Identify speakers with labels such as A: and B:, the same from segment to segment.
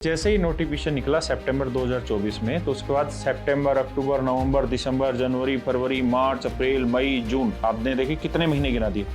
A: जैसे ही नोटिफिकेशन निकला सितंबर 2024 में, तो उसके बाद सितंबर, अक्टूबर, नवंबर, दिसंबर, जनवरी, फरवरी, मार्च, अप्रैल, मई, जून, आपने देखिए कितने महीने गिना दिए।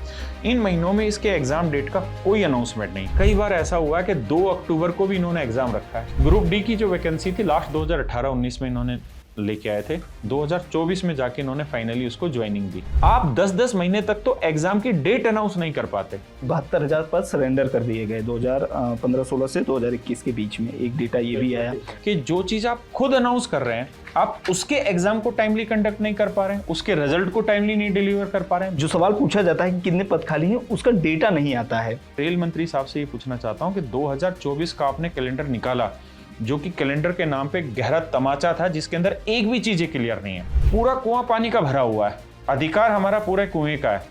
A: इन महीनों में इसके एग्जाम डेट का कोई अनाउंसमेंट नहीं। कई बार ऐसा हुआ है कि 2 अक्टूबर को भी इन्होंने एग्जाम रखा है। ग्रुप डी की जो वैकेंसी थी लास्ट 2018-19 में इन्होंने लेके आए थे, 2024 में जाके इन्होंने फाइनली उसको ज्वाइनिंग दी। आप 10-10 महीने तक तो एग्जाम की डेट अनाउंस नहीं कर पाते।
B: 72,000 पद सरेंडर कर दिए गए 2015-16 से 2021 के बीच में। एक डेटा ये भी आया
A: कि जो चीज आप खुद अनाउंस कर रहे हैं, आप उसके एग्जाम को टाइमली कंडक्ट नहीं कर पा रहे हैं, उसके रिजल्ट को टाइमली नहीं डिलीवर कर पा रहे हैं।
B: जो सवाल पूछा जाता है कि कितने पद खाली हैं, उसका डेटा नहीं आता है।
A: रेल मंत्री साहब से ये पूछना चाहता हूं कि 2024 का आपने कैलेंडर निकाला, जो कि कैलेंडर के नाम पे गहरा तमाचा था, जिसके अंदर एक भी चीजें क्लियर नहीं है। पूरा कुआं पानी का भरा हुआ है, अधिकार हमारा पूरे कुएं का है,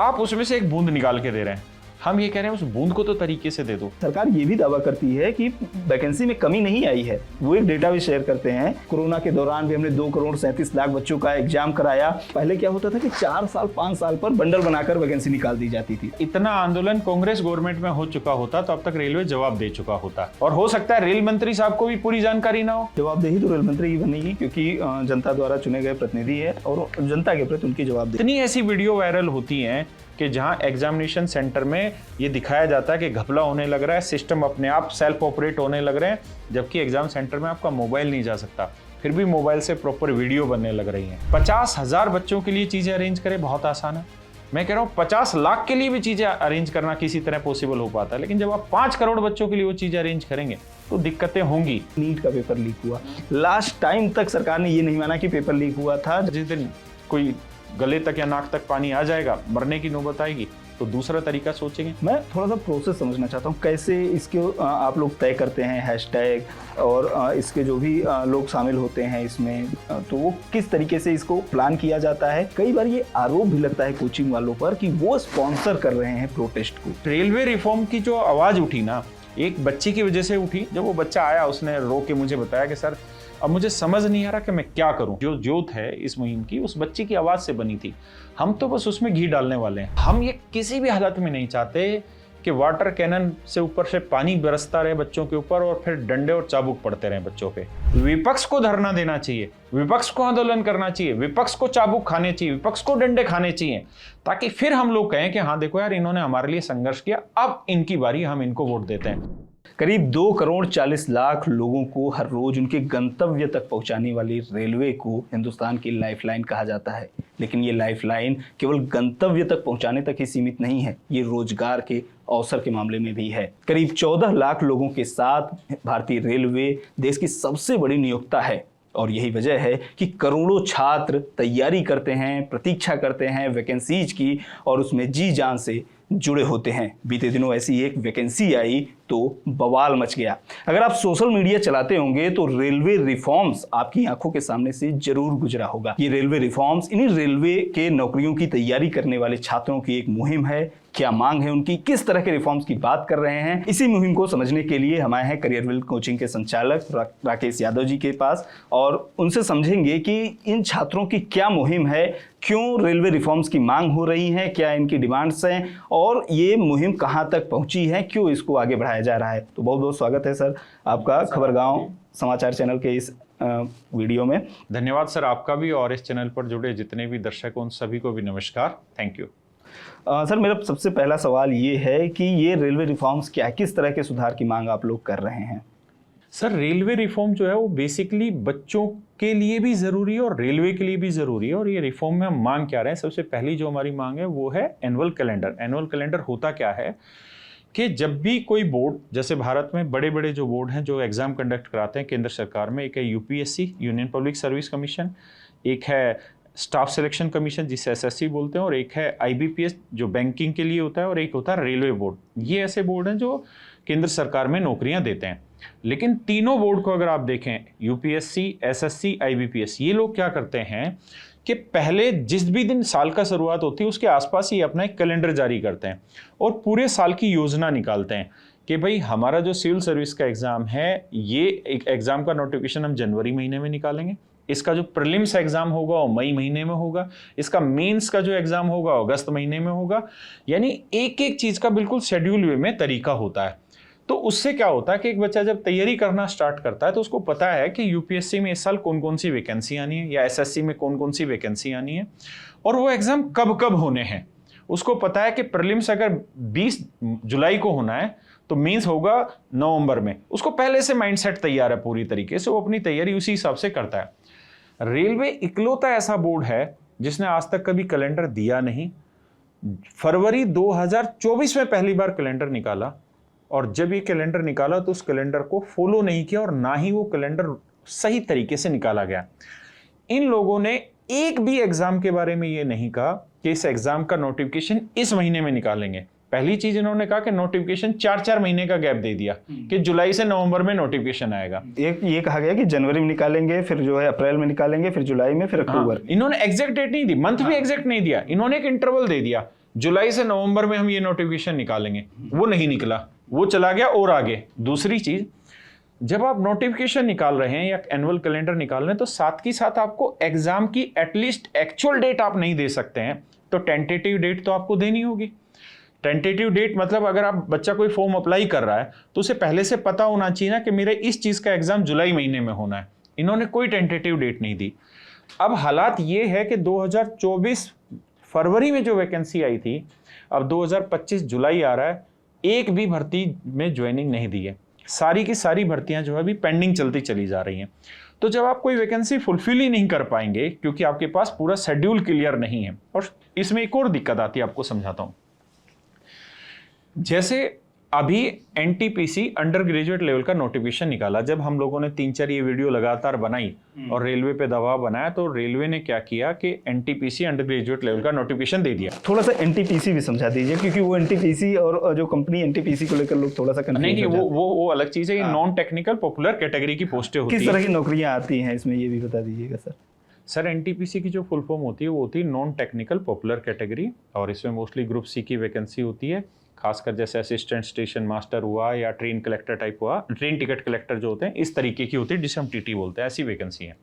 A: आप उसमें से एक बूंद निकाल के दे रहे हैं। हम ये कह रहे हैं उस बूंद को तो तरीके से दे दो।
B: सरकार ये भी दावा करती है कि वैकेंसी में कमी नहीं आई है। वो एक डेटा भी शेयर करते हैं, कोरोना के दौरान भी हमने 2,37,00,000 बच्चों का एग्जाम कराया। पहले क्या होता था कि 4 साल 5 साल पर बंडल बनाकर वैकेंसी निकाल दी जाती थी।
A: इतना आंदोलन कांग्रेस गवर्नमेंट में हो चुका होता तो अब तक रेलवे जवाब दे चुका होता, और हो सकता है रेल मंत्री साहब को भी पूरी जानकारी ना हो।
B: जवाबदेही तो रेल मंत्री ही बनेगी, क्योंकि जनता द्वारा चुने गए प्रतिनिधि है और जनता के प्रति उनकी जवाबदेही।
A: इतनी ऐसी वीडियो वायरल होती हैं कि जहां एग्जामिनेशन सेंटर में ये दिखाया जाता है कि घपला होने लग रहा है, सिस्टम अपने आप सेल्फ ऑपरेट होने लग रहे हैं, जबकि एग्जाम सेंटर में आपका मोबाइल नहीं जा सकता, फिर भी मोबाइल से प्रॉपर वीडियो बनने लग रही हैं। 50,000 बच्चों के लिए चीजें अरेंज करें बहुत आसान है। मैं कह रहा हूँ 50 लाख के लिए भी चीजें अरेंज करना किसी तरह पॉसिबल हो पाता है, लेकिन जब आप 5 करोड़ बच्चों के लिए वो चीजें अरेंज करेंगे तो दिक्कतें होंगी।
B: नीट का पेपर लीक हुआ, लास्ट टाइम तक सरकार ने ये नहीं माना कि पेपर लीक हुआ था।
A: जिस दिन कोई गले तक या नाक तक पानी आ जाएगा, मरने की नौबत आएगी, तो दूसरा तरीका सोचेंगे।
B: मैं थोड़ा सा प्रोसेस समझना चाहता हूँ, कैसे इसके आप लोग तय करते हैं हैशटैग, और इसके जो भी लोग शामिल होते हैं इसमें, तो वो किस तरीके से इसको प्लान किया जाता है। कई बार ये आरोप भी लगता है कोचिंग वालों पर कि वो स्पॉन्सर कर रहे हैं प्रोटेस्ट को।
A: रेलवे रिफॉर्म की जो आवाज उठी ना, एक बच्चे की वजह से उठी। जब वो बच्चा आया, उसने रो के मुझे बताया कि सर अब मुझे समझ नहीं आ रहा कि मैं क्या करूं। जो जोत है इस मुहिम की, उस बच्चे की आवाज से बनी थी। हम तो बस उसमें घी डालने वाले हैं। हम ये किसी भी हालत में नहीं चाहते कि वाटर कैनन से ऊपर से पानी बरसता रहे बच्चों के ऊपर और फिर डंडे और चाबुक पड़ते रहे बच्चों पे। विपक्ष को धरना देना चाहिए, विपक्ष को आंदोलन करना चाहिए, विपक्ष को चाबुक खाने चाहिए, विपक्ष को डंडे खाने चाहिए, ताकि फिर हम लोग कहें कि हाँ देखो यार, इन्होंने हमारे लिए संघर्ष किया, अब इनकी बारी, हम इनको वोट देते हैं।
B: करीब 2,40,00,000 लोगों को हर रोज उनके गंतव्य तक पहुंचाने वाली रेलवे को हिंदुस्तान की लाइफलाइन कहा जाता है। लेकिन ये लाइफलाइन केवल गंतव्य तक पहुंचाने तक ही सीमित नहीं है, ये रोजगार के अवसर के मामले में भी है। करीब 14 लाख लोगों के साथ भारतीय रेलवे देश की सबसे बड़ी नियोक्ता है, और यही वजह है कि करोड़ों छात्र तैयारी करते हैं, प्रतीक्षा करते हैं वैकेंसीज की, और उसमें जी जान से जुड़े होते हैं। बीते दिनों ऐसी एक वैकेंसी आई तो बवाल मच गया। अगर आप सोशल मीडिया चलाते होंगे तो रेलवे रिफॉर्म्स आपकी आंखों के सामने से जरूर गुजरा होगा। ये रेलवे रिफॉर्म्स इन्हीं रेलवे के नौकरियों की तैयारी करने वाले छात्रों की एक मुहिम है। क्या मांग है उनकी, किस तरह के रिफॉर्म्स की बात कर रहे हैं, इसी मुहिम को समझने के लिए हम आए हैं करियरविल कोचिंग के संचालक राकेश यादव जी के पास, और उनसे समझेंगे कि इन छात्रों की क्या मुहिम है, क्यों रेलवे रिफॉर्म्स की मांग हो रही है, क्या इनकी डिमांड्स हैं, और ये मुहिम कहां तक पहुंची है, क्यों इसको आगे बढ़ाया जा रहा है। तो बहुत बहुत स्वागत है सर आपका खबरगांव समाचार चैनल के इस वीडियो में।
A: धन्यवाद सर आपका भी, और इस चैनल पर जुड़े जितने भी दर्शक हैं उन सभी को भी नमस्कार, थैंक यू।
B: सर मेरा सबसे पहला सवाल ये है कि ये रेलवे रिफॉर्म्स क्या है, किस तरह के सुधार की मांग आप लोग कर रहे हैं।
A: सर रेलवे रिफॉर्म जो है वो बेसिकली बच्चों के लिए भी ज़रूरी है और रेलवे के लिए भी ज़रूरी है। और ये रिफॉर्म में हम मांग क्या रहे हैं, सबसे पहली जो हमारी मांग है वो है एनुअल कैलेंडर। एनुअल कैलेंडर होता क्या है कि जब भी कोई बोर्ड, जैसे भारत में बड़े बड़े जो बोर्ड हैं जो एग्ज़ाम कंडक्ट कराते हैं केंद्र सरकार में, एक है UPSC union public service commission, एक है स्टाफ सिलेक्शन कमीशन जिसे एसएससी बोलते हैं, और एक है आईबीपीएस जो बैंकिंग के लिए होता है, और एक होता है रेलवे बोर्ड। ये ऐसे बोर्ड हैं जो केंद्र सरकार में नौकरियां देते हैं। लेकिन तीनों बोर्ड को अगर आप देखें, यूपीएससी, एसएससी, आईबीपीएस, ये लोग क्या करते हैं कि पहले जिस भी दिन साल का शुरुआत होती है उसके आसपास ही अपना एक कैलेंडर जारी करते हैं और पूरे साल की योजना निकालते हैं कि भाई हमारा जो सिविल सर्विस का एग्जाम है, ये एक एग्जाम का नोटिफिकेशन हम जनवरी महीने में निकालेंगे, इसका जो प्रीलिम्स एग्जाम होगा वो मई महीने में होगा, इसका मेंस का जो एग्जाम होगा अगस्त महीने में होगा। यानी एक एक चीज का बिल्कुल शेड्यूल वे में तरीका होता है। तो उससे क्या होता है कि एक बच्चा जब तैयारी करना स्टार्ट करता है तो उसको पता है कि यूपीएससी में इस साल कौन कौन सी वैकेंसी आनी है या एसएससी में कौन कौन सी वैकेंसी आनी है और वो एग्जाम कब कब होने हैं। उसको पता है कि प्रीलिम्स अगर 20 जुलाई को होना है तो मेंस होगा नवंबर में। उसको पहले से माइंडसेट तैयार है पूरी तरीके से, वो अपनी तैयारी उसी हिसाब से करता है। रेलवे इकलौता ऐसा बोर्ड है जिसने आज तक कभी कैलेंडर दिया नहीं। फरवरी 2024 में पहली बार कैलेंडर निकाला और जब ये कैलेंडर निकाला तो उस कैलेंडर को फॉलो नहीं किया और ना ही वो कैलेंडर सही तरीके से निकाला गया। इन लोगों ने एक भी एग्जाम के बारे में ये नहीं कहा कि इस एग्जाम का नोटिफिकेशन इस महीने में निकालेंगे। पहली चीज इन्होंने कहा कि नोटिफिकेशन 4-4 महीने का गैप दे दिया कि जुलाई से नवंबर में नोटिफिकेशन आएगा।
B: एक ये कहा गया कि जनवरी में निकालेंगे, फिर जो है अप्रैल में निकालेंगे, फिर जुलाई में, फिर अक्टूबर।
A: इन्होंने एग्जैक्ट डेट नहीं दी, मंथ भी एग्जैक्ट नहीं दिया। इन्होंने एक इंटरवल दे दिया, जुलाई से नवंबर में हम ये नोटिफिकेशन निकालेंगे। वो नहीं निकला, वो चला गया और आगे। दूसरी चीज, जब आप नोटिफिकेशन निकाल रहे हैं या एनुअल कैलेंडर निकाल रहे हैं तो साथ ही साथ आपको एग्जाम की एटलीस्ट एक्चुअल डेट आप नहीं दे सकते हैं, तो टेंटेटिव डेट तो आपको देनी होगी। टेंटेटिव डेट मतलब अगर आप बच्चा कोई फॉर्म अप्लाई कर रहा है तो उसे पहले से पता होना चाहिए ना कि मेरे इस चीज का एग्जाम जुलाई महीने में होना है। इन्होंने कोई टेंटेटिव डेट नहीं दी। अब हालात ये है कि 2024 फरवरी में जो वैकेंसी आई थी, अब 2025 जुलाई आ रहा है, एक भी भर्ती में ज्वाइनिंग नहीं दी है। सारी की सारी भर्तियां जो है अभी पेंडिंग चलती चली जा रही हैं। तो जब आप कोई वैकेंसी फुलफिल ही नहीं कर पाएंगे क्योंकि आपके पास पूरा शेड्यूल क्लियर नहीं है। और इसमें एक और दिक्कत आती है, आपको समझाता हूं। जैसे अभी एनटीपीसी अंडर ग्रेजुएट लेवल का नोटिफिकेशन निकाला, जब हम लोगों ने 3-4 ये वीडियो लगातार बनाई और रेलवे पे दबाव बनाया तो रेलवे ने क्या किया कि एनटीपीसी अंडर ग्रेजुएट लेवल का नोटिफिकेशन दे दिया।
B: थोड़ा सा एनटीपीसी भी समझा दीजिए, क्योंकि वो एनटीपीसी और जो कंपनी एनटीपीसी को लेकर लोग थोड़ा सा कंफ्यूज
A: नहीं, वो अलग चीज है। ये नॉन टेक्निकल पॉपुलर कैटेगरी की पोस्टें होती है।
B: किस तरह की नौकरियां आती हैं इसमें, ये भी बता दीजिएगा सर।
A: सर, एनटीपीसी की जो फुल फॉर्म होती है वो होती है नॉन टेक्निकल पॉपुलर कैटेगरी, और इसमें मोस्टली ग्रुप सी की वैकेंसी होती है। खासकर जैसे असिस्टेंट स्टेशन मास्टर हुआ या ट्रेन कलेक्टर टाइप हुआ, ट्रेन टिकट कलेक्टर जो होते हैं इस तरीके की होती है, जिसे हम टीटी बोलते हैं, ऐसी वैकेंसी है।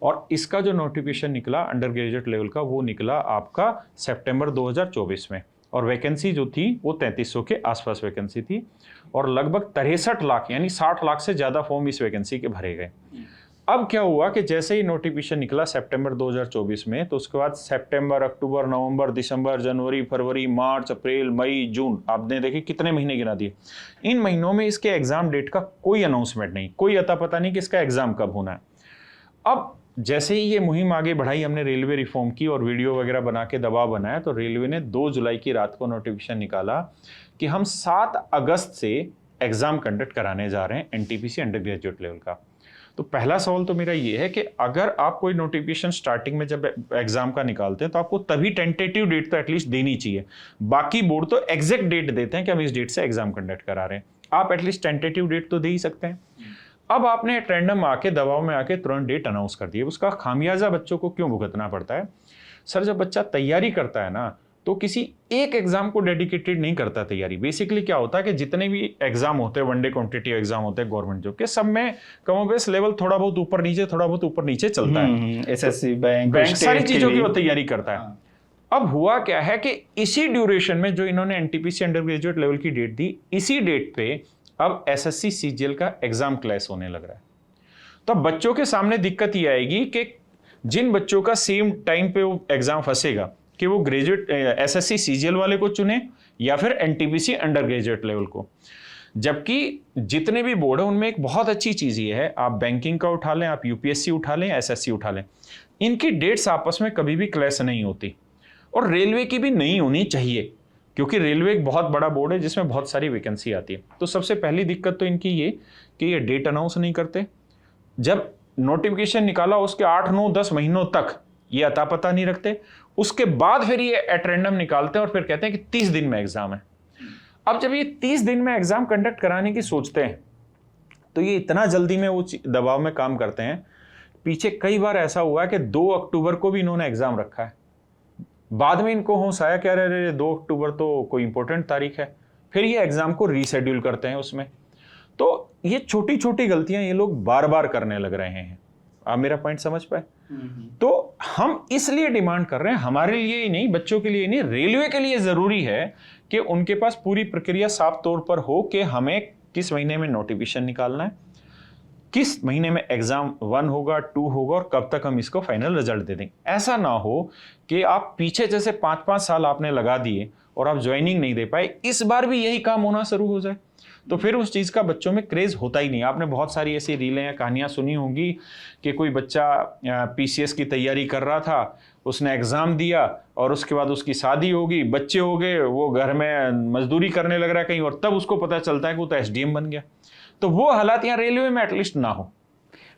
A: और इसका जो नोटिफिकेशन निकला अंडर ग्रेजुएट लेवल का, वो निकला आपका सितंबर 2024 में, और वैकेंसी जो थी वो 3300 के आसपास वैकेंसी थी, और लगभग 63 लाख यानी 60 लाख से ज़्यादा फॉर्म इस वैकेंसी के भरे गए। अब क्या हुआ कि जैसे ही नोटिफिकेशन निकला सितंबर 2024 में, तो उसके बाद सितंबर, अक्टूबर, नवंबर, दिसंबर, जनवरी, फरवरी, मार्च, अप्रैल, मई, जून, आपने देखे कितने महीने गिना दिए। इन महीनों में इसके एग्जाम डेट का कोई अनाउंसमेंट नहीं, कोई अता पता नहीं कि इसका एग्जाम कब होना है। अब जैसे ही ये मुहिम आगे बढ़ाई, हमने रेलवे रिफॉर्म की और वीडियो वगैरह बना के दबाव बनाया, तो रेलवे ने 2 जुलाई की रात को नोटिफिकेशन निकाला कि हम 7 अगस्त से एग्जाम कंडक्ट कराने जा रहे हैं एनटीपीसी अंडर ग्रेजुएट लेवल का। तो पहला सवाल तो मेरा ये है कि अगर आप कोई नोटिफिकेशन स्टार्टिंग में जब एग्जाम का निकालते हैं तो आपको तभी टेंटेटिव डेट तो एटलीस्ट देनी चाहिए। बाकी बोर्ड तो एग्जैक्ट डेट देते हैं कि हम इस डेट से एग्जाम कंडक्ट करा रहे हैं, आप एटलीस्ट टेंटेटिव डेट तो दे ही सकते हैं। अब आपने रैंडम आके दबाव में आके तुरंत डेट अनाउंस कर दी। उसका खामियाजा बच्चों को क्यों भुगतना पड़ता है? सर, जब बच्चा तैयारी करता है ना तो किसी एक एग्जाम को डेडिकेटेड नहीं करता तैयारी। बेसिकली क्या होता है कि जितने भी एग्जाम होते हैं, वनडे क्वांटिटी एग्जाम होते हैं गवर्नमेंट जॉब के, सब में कमोबेश लेवल थोड़ा बहुत ऊपर नीचे चलता है।
B: एसएससी, बैंक
A: सारी चीजों की वो तैयारी करता है। अब हुआ क्या है कि इसी ड्यूरेशन में जो इन्होंने एनटीपीसी अंडर ग्रेजुएट लेवल की डेट दी, इसी डेट पे अब एसएससी सीजीएल का एग्जाम क्लैश होने लग रहा है। तो बच्चों के सामने दिक्कत ये आएगी कि जिन बच्चों का सेम टाइम पे वो एग्जाम फंसेगा कि वो ग्रेजुएट एसएससी सीजीएल वाले को चुने या फिर एनटीपीसी अंडर ग्रेजुएट लेवल को। जबकि जितने भी बोर्ड है उनमें एक बहुत अच्छी चीज ये है, आप बैंकिंग का उठा लें, आप यूपीएससी उठा लें, एसएससी उठा लें, इनकी डेट्स आपस में कभी भी क्लैश नहीं होती, और रेलवे की भी नहीं होनी चाहिए, क्योंकि रेलवे एक बहुत बड़ा बोर्ड है जिसमें बहुत सारी वैकेंसी आती है। तो सबसे पहली दिक्कत तो इनकी ये कि ये डेट अनाउंस नहीं करते। जब नोटिफिकेशन निकाला उसके 8, 9, 10 महीनों तक ये अता पता नहीं रखते। उसके बाद फिर ये एट रैंडम निकालते हैं और फिर कहते हैं कि 30 दिन में एग्जाम है। अब जब ये 30 दिन में एग्जाम कंडक्ट कराने की सोचते हैं तो ये इतना जल्दी में वो दबाव में काम करते हैं। पीछे कई बार ऐसा हुआ है कि 2 अक्टूबर को भी इन्होंने एग्जाम रखा है, बाद में इनको होश आया क्या, अरे 2 अक्टूबर तो कोई इंपॉर्टेंट तारीख है, फिर ये एग्जाम को रीशेड्यूल करते हैं उसमें। तो ये छोटी छोटी गलतियां ये लोग बार बार करने लग रहे हैं। आप मेरा पॉइंट समझ पाए? तो हम इसलिए डिमांड कर रहे हैं, हमारे लिए ही नहीं, बच्चों के लिए ही नहीं, रेलवे के लिए जरूरी है कि उनके पास पूरी प्रक्रिया साफ तौर पर हो कि हमें किस महीने में नोटिफिकेशन निकालना है, किस महीने में एग्जाम 1 होगा 2 होगा और कब तक हम इसको फाइनल रिजल्ट दे देंगे। ऐसा ना हो कि आप पीछे जैसे 5-5 साल आपने लगा दिए और आप ज्वाइनिंग नहीं दे पाए, इस बार भी यही काम होना शुरू हो जाए तो फिर उस चीज़ का बच्चों में क्रेज होता ही नहीं। आपने बहुत सारी ऐसी रीलें या कहानियां सुनी होंगी कि कोई बच्चा पीसीएस की तैयारी कर रहा था, उसने एग्ज़ाम दिया और उसके बाद उसकी शादी होगी, बच्चे हो गए, वो घर में मजदूरी करने लग रहा है कहीं और, तब उसको पता चलता है कि वो तो एसडीएम बन गया। तो वो हालात यहाँ रेलवे में एटलीस्ट ना हो।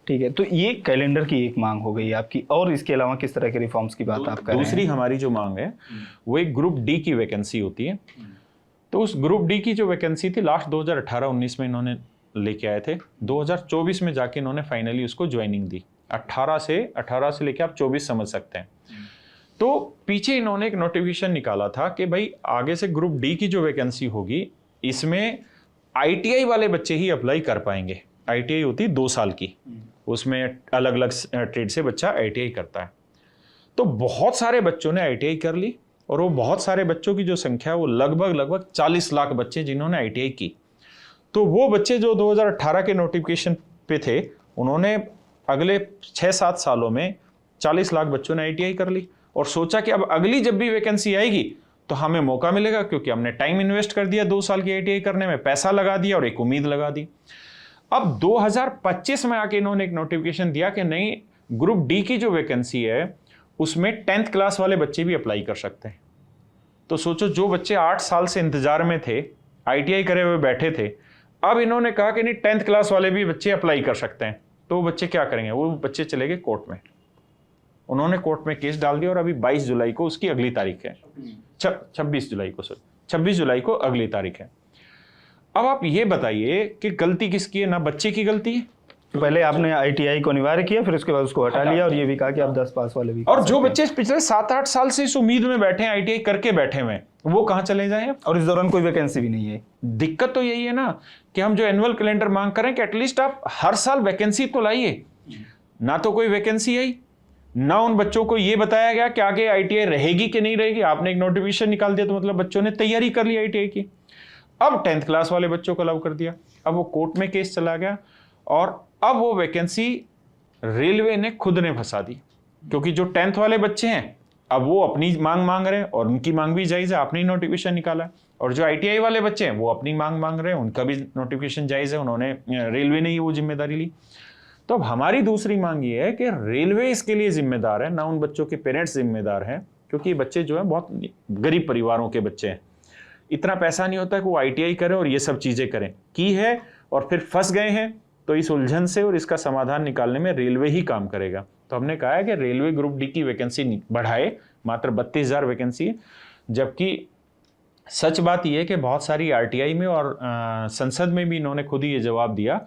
B: ठीक है, तो ये कैलेंडर की एक मांग हो गई आपकी, और इसके अलावा किस तरह के रिफॉर्म्स की बात आप कर रहे हैं?
A: दूसरी हमारी जो मांग है वो एक ग्रुप डी की वैकेंसी होती है। तो उस ग्रुप डी की जो वैकेंसी थी लास्ट 2018-19 में इन्होंने लेके आए थे, 2024 में जाके इन्होंने फाइनली उसको ज्वाइनिंग दी। 18 से लेके आप 24 समझ सकते हैं। तो पीछे इन्होंने एक नोटिफिकेशन निकाला था कि भाई आगे से ग्रुप डी की जो वैकेंसी होगी इसमें आईटीआई वाले बच्चे ही अप्लाई कर पाएंगे। आईटीआई होती 2 साल की, उसमें अलग अलग ट्रेड से बच्चा आईटीआई करता है। तो बहुत सारे बच्चों ने आईटीआई कर ली और वो बहुत सारे बच्चों की जो संख्या है वो लगभग 40 लाख बच्चे जिन्होंने आईटीआई की। तो वो बच्चे जो 2018 के नोटिफिकेशन पे थे, उन्होंने अगले 6-7 सालों में 40 लाख बच्चों ने आईटीआई कर ली और सोचा कि अब अगली जब भी वैकेंसी आएगी तो हमें मौका मिलेगा, क्योंकि हमने टाइम इन्वेस्ट कर दिया 2 साल की आईटीआई करने में, पैसा लगा दिया और एक उम्मीद लगा दी। अब 2025 में आके इन्होंने एक नोटिफिकेशन दिया कि नहीं, ग्रुप डी की जो वैकेंसी है उसमें 10th क्लास वाले बच्चे भी अप्लाई कर सकते हैं। तो सोचो, जो बच्चे 8 साल से इंतजार में थे, आईटीआई करे हुए बैठे थे, अब इन्होंने कहा कि नहीं 10th क्लास वाले भी बच्चे अप्लाई कर सकते हैं। तो वो बच्चे क्या करेंगे? वो बच्चे चले गए कोर्ट में, उन्होंने कोर्ट में केस डाल दिया और अभी 22 जुलाई को उसकी अगली तारीख है, 26 जुलाई को अगली तारीख है। अब आप ये बताइए कि गलती किसकी है? ना बच्चे की गलती है,
B: पहले आपने आईटीआई को अनिवार्य किया, फिर उसके बाद उसको हटा लिया और ये भी कहा कि आप 10 पास वाले भी।
A: और जो बच्चे पिछले 7-8 साल से इस उम्मीद में बैठे हैं, आईटीआई करके बैठे हुए, वो कहां चले जाएं?
B: और इस दौरान कोई वैकेंसी भी नहीं है।
A: दिक्कत तो यही है ना कि हम जो एनुअल कैलेंडर मांग करें कि एटलीस्ट आप हर साल वैकेंसी तो लाइए। ना तो कोई वैकेंसी आई, ना उन बच्चों को ये बताया गया कि आगे आईटीआई रहेगी कि नहीं रहेगी। आपने एक नोटिफिकेशन निकाल दिया तो मतलब बच्चों ने तैयारी कर ली आईटीआई की। अब 10th क्लास वाले बच्चों को अलाउ कर दिया, अब वो कोर्ट में केस चला गया और अब वो वैकेंसी रेलवे ने खुद ने फंसा दी, क्योंकि जो 10th वाले बच्चे हैं अब वो अपनी मांग रहे हैं और उनकी मांग भी जायज़ है, आपने नोटिफिकेशन निकाला है। और जो आईटीआई वाले बच्चे हैं वो अपनी मांग रहे हैं, उनका भी नोटिफिकेशन जायज़ है, उन्होंने रेलवे ने ही वो जिम्मेदारी ली। तो अब हमारी दूसरी मांग ये है कि रेलवे इसके लिए जिम्मेदार है, ना उन बच्चों के पेरेंट्स जिम्मेदार हैं, क्योंकि ये बच्चे जो है बहुत गरीब परिवारों के बच्चे हैं। इतना पैसा नहीं होता कि वो आईटीआई करें और ये सब चीज़ें करें, की है और फिर फंस गए हैं। तो इस उलझन से और इसका समाधान निकालने में रेलवे ही काम करेगा। तो हमने कहा है कि रेलवे ग्रुप डी की वैकेंसी बढ़ाए, मात्र 32,000 वैकेंसी है। जबकि सच बात यह है कि बहुत सारी आरटीआई में और संसद में भी इन्होंने खुद ही ये जवाब दिया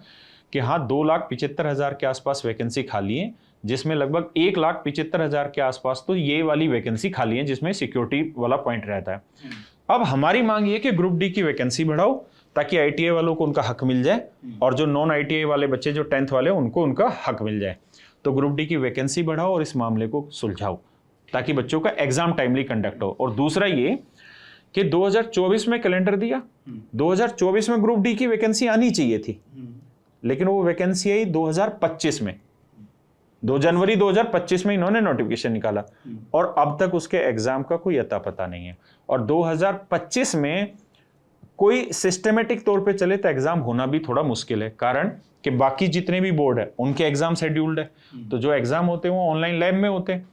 A: कि हाँ 2,75,000 के आसपास वैकेंसी खाली है, जिसमें लगभग 1,75,000 के आसपास तो ये वाली वैकेंसी खाली है जिसमें सिक्योरिटी वाला पॉइंट रहता है। अब हमारी मांग ये कि ग्रुप डी की वैकेंसी बढ़ाओ ताकि आईटीआई वालों को उनका हक मिल जाए और जो नॉन आईटीआई वाले बच्चे जो 10th वाले उनको उनका हक मिल जाए। तो ग्रुप डी की वैकेंसी बढ़ाओ और इस मामले को सुलझाओ ताकि बच्चों का एग्जाम टाइमली कंडक्ट हो। और दूसरा ये कि 2024 में कैलेंडर दिया, 2024 में ग्रुप डी की वैकेंसी आनी चाहिए थी, लेकिन वो वैकेंसी आई 2025 में, 2 जनवरी 2025 में इन्होंने नोटिफिकेशन निकाला और अब तक उसके एग्जाम का कोई अता पता नहीं है। और 2025 में कोई सिस्टमेटिक तौर पे चले तो एग्जाम होना भी थोड़ा मुश्किल है, कारण कि बाकी जितने भी बोर्ड है उनके एग्जाम शेड्यूल्ड है, तो जो एग्जाम होते हैं वो ऑनलाइन लैब में होते हैं।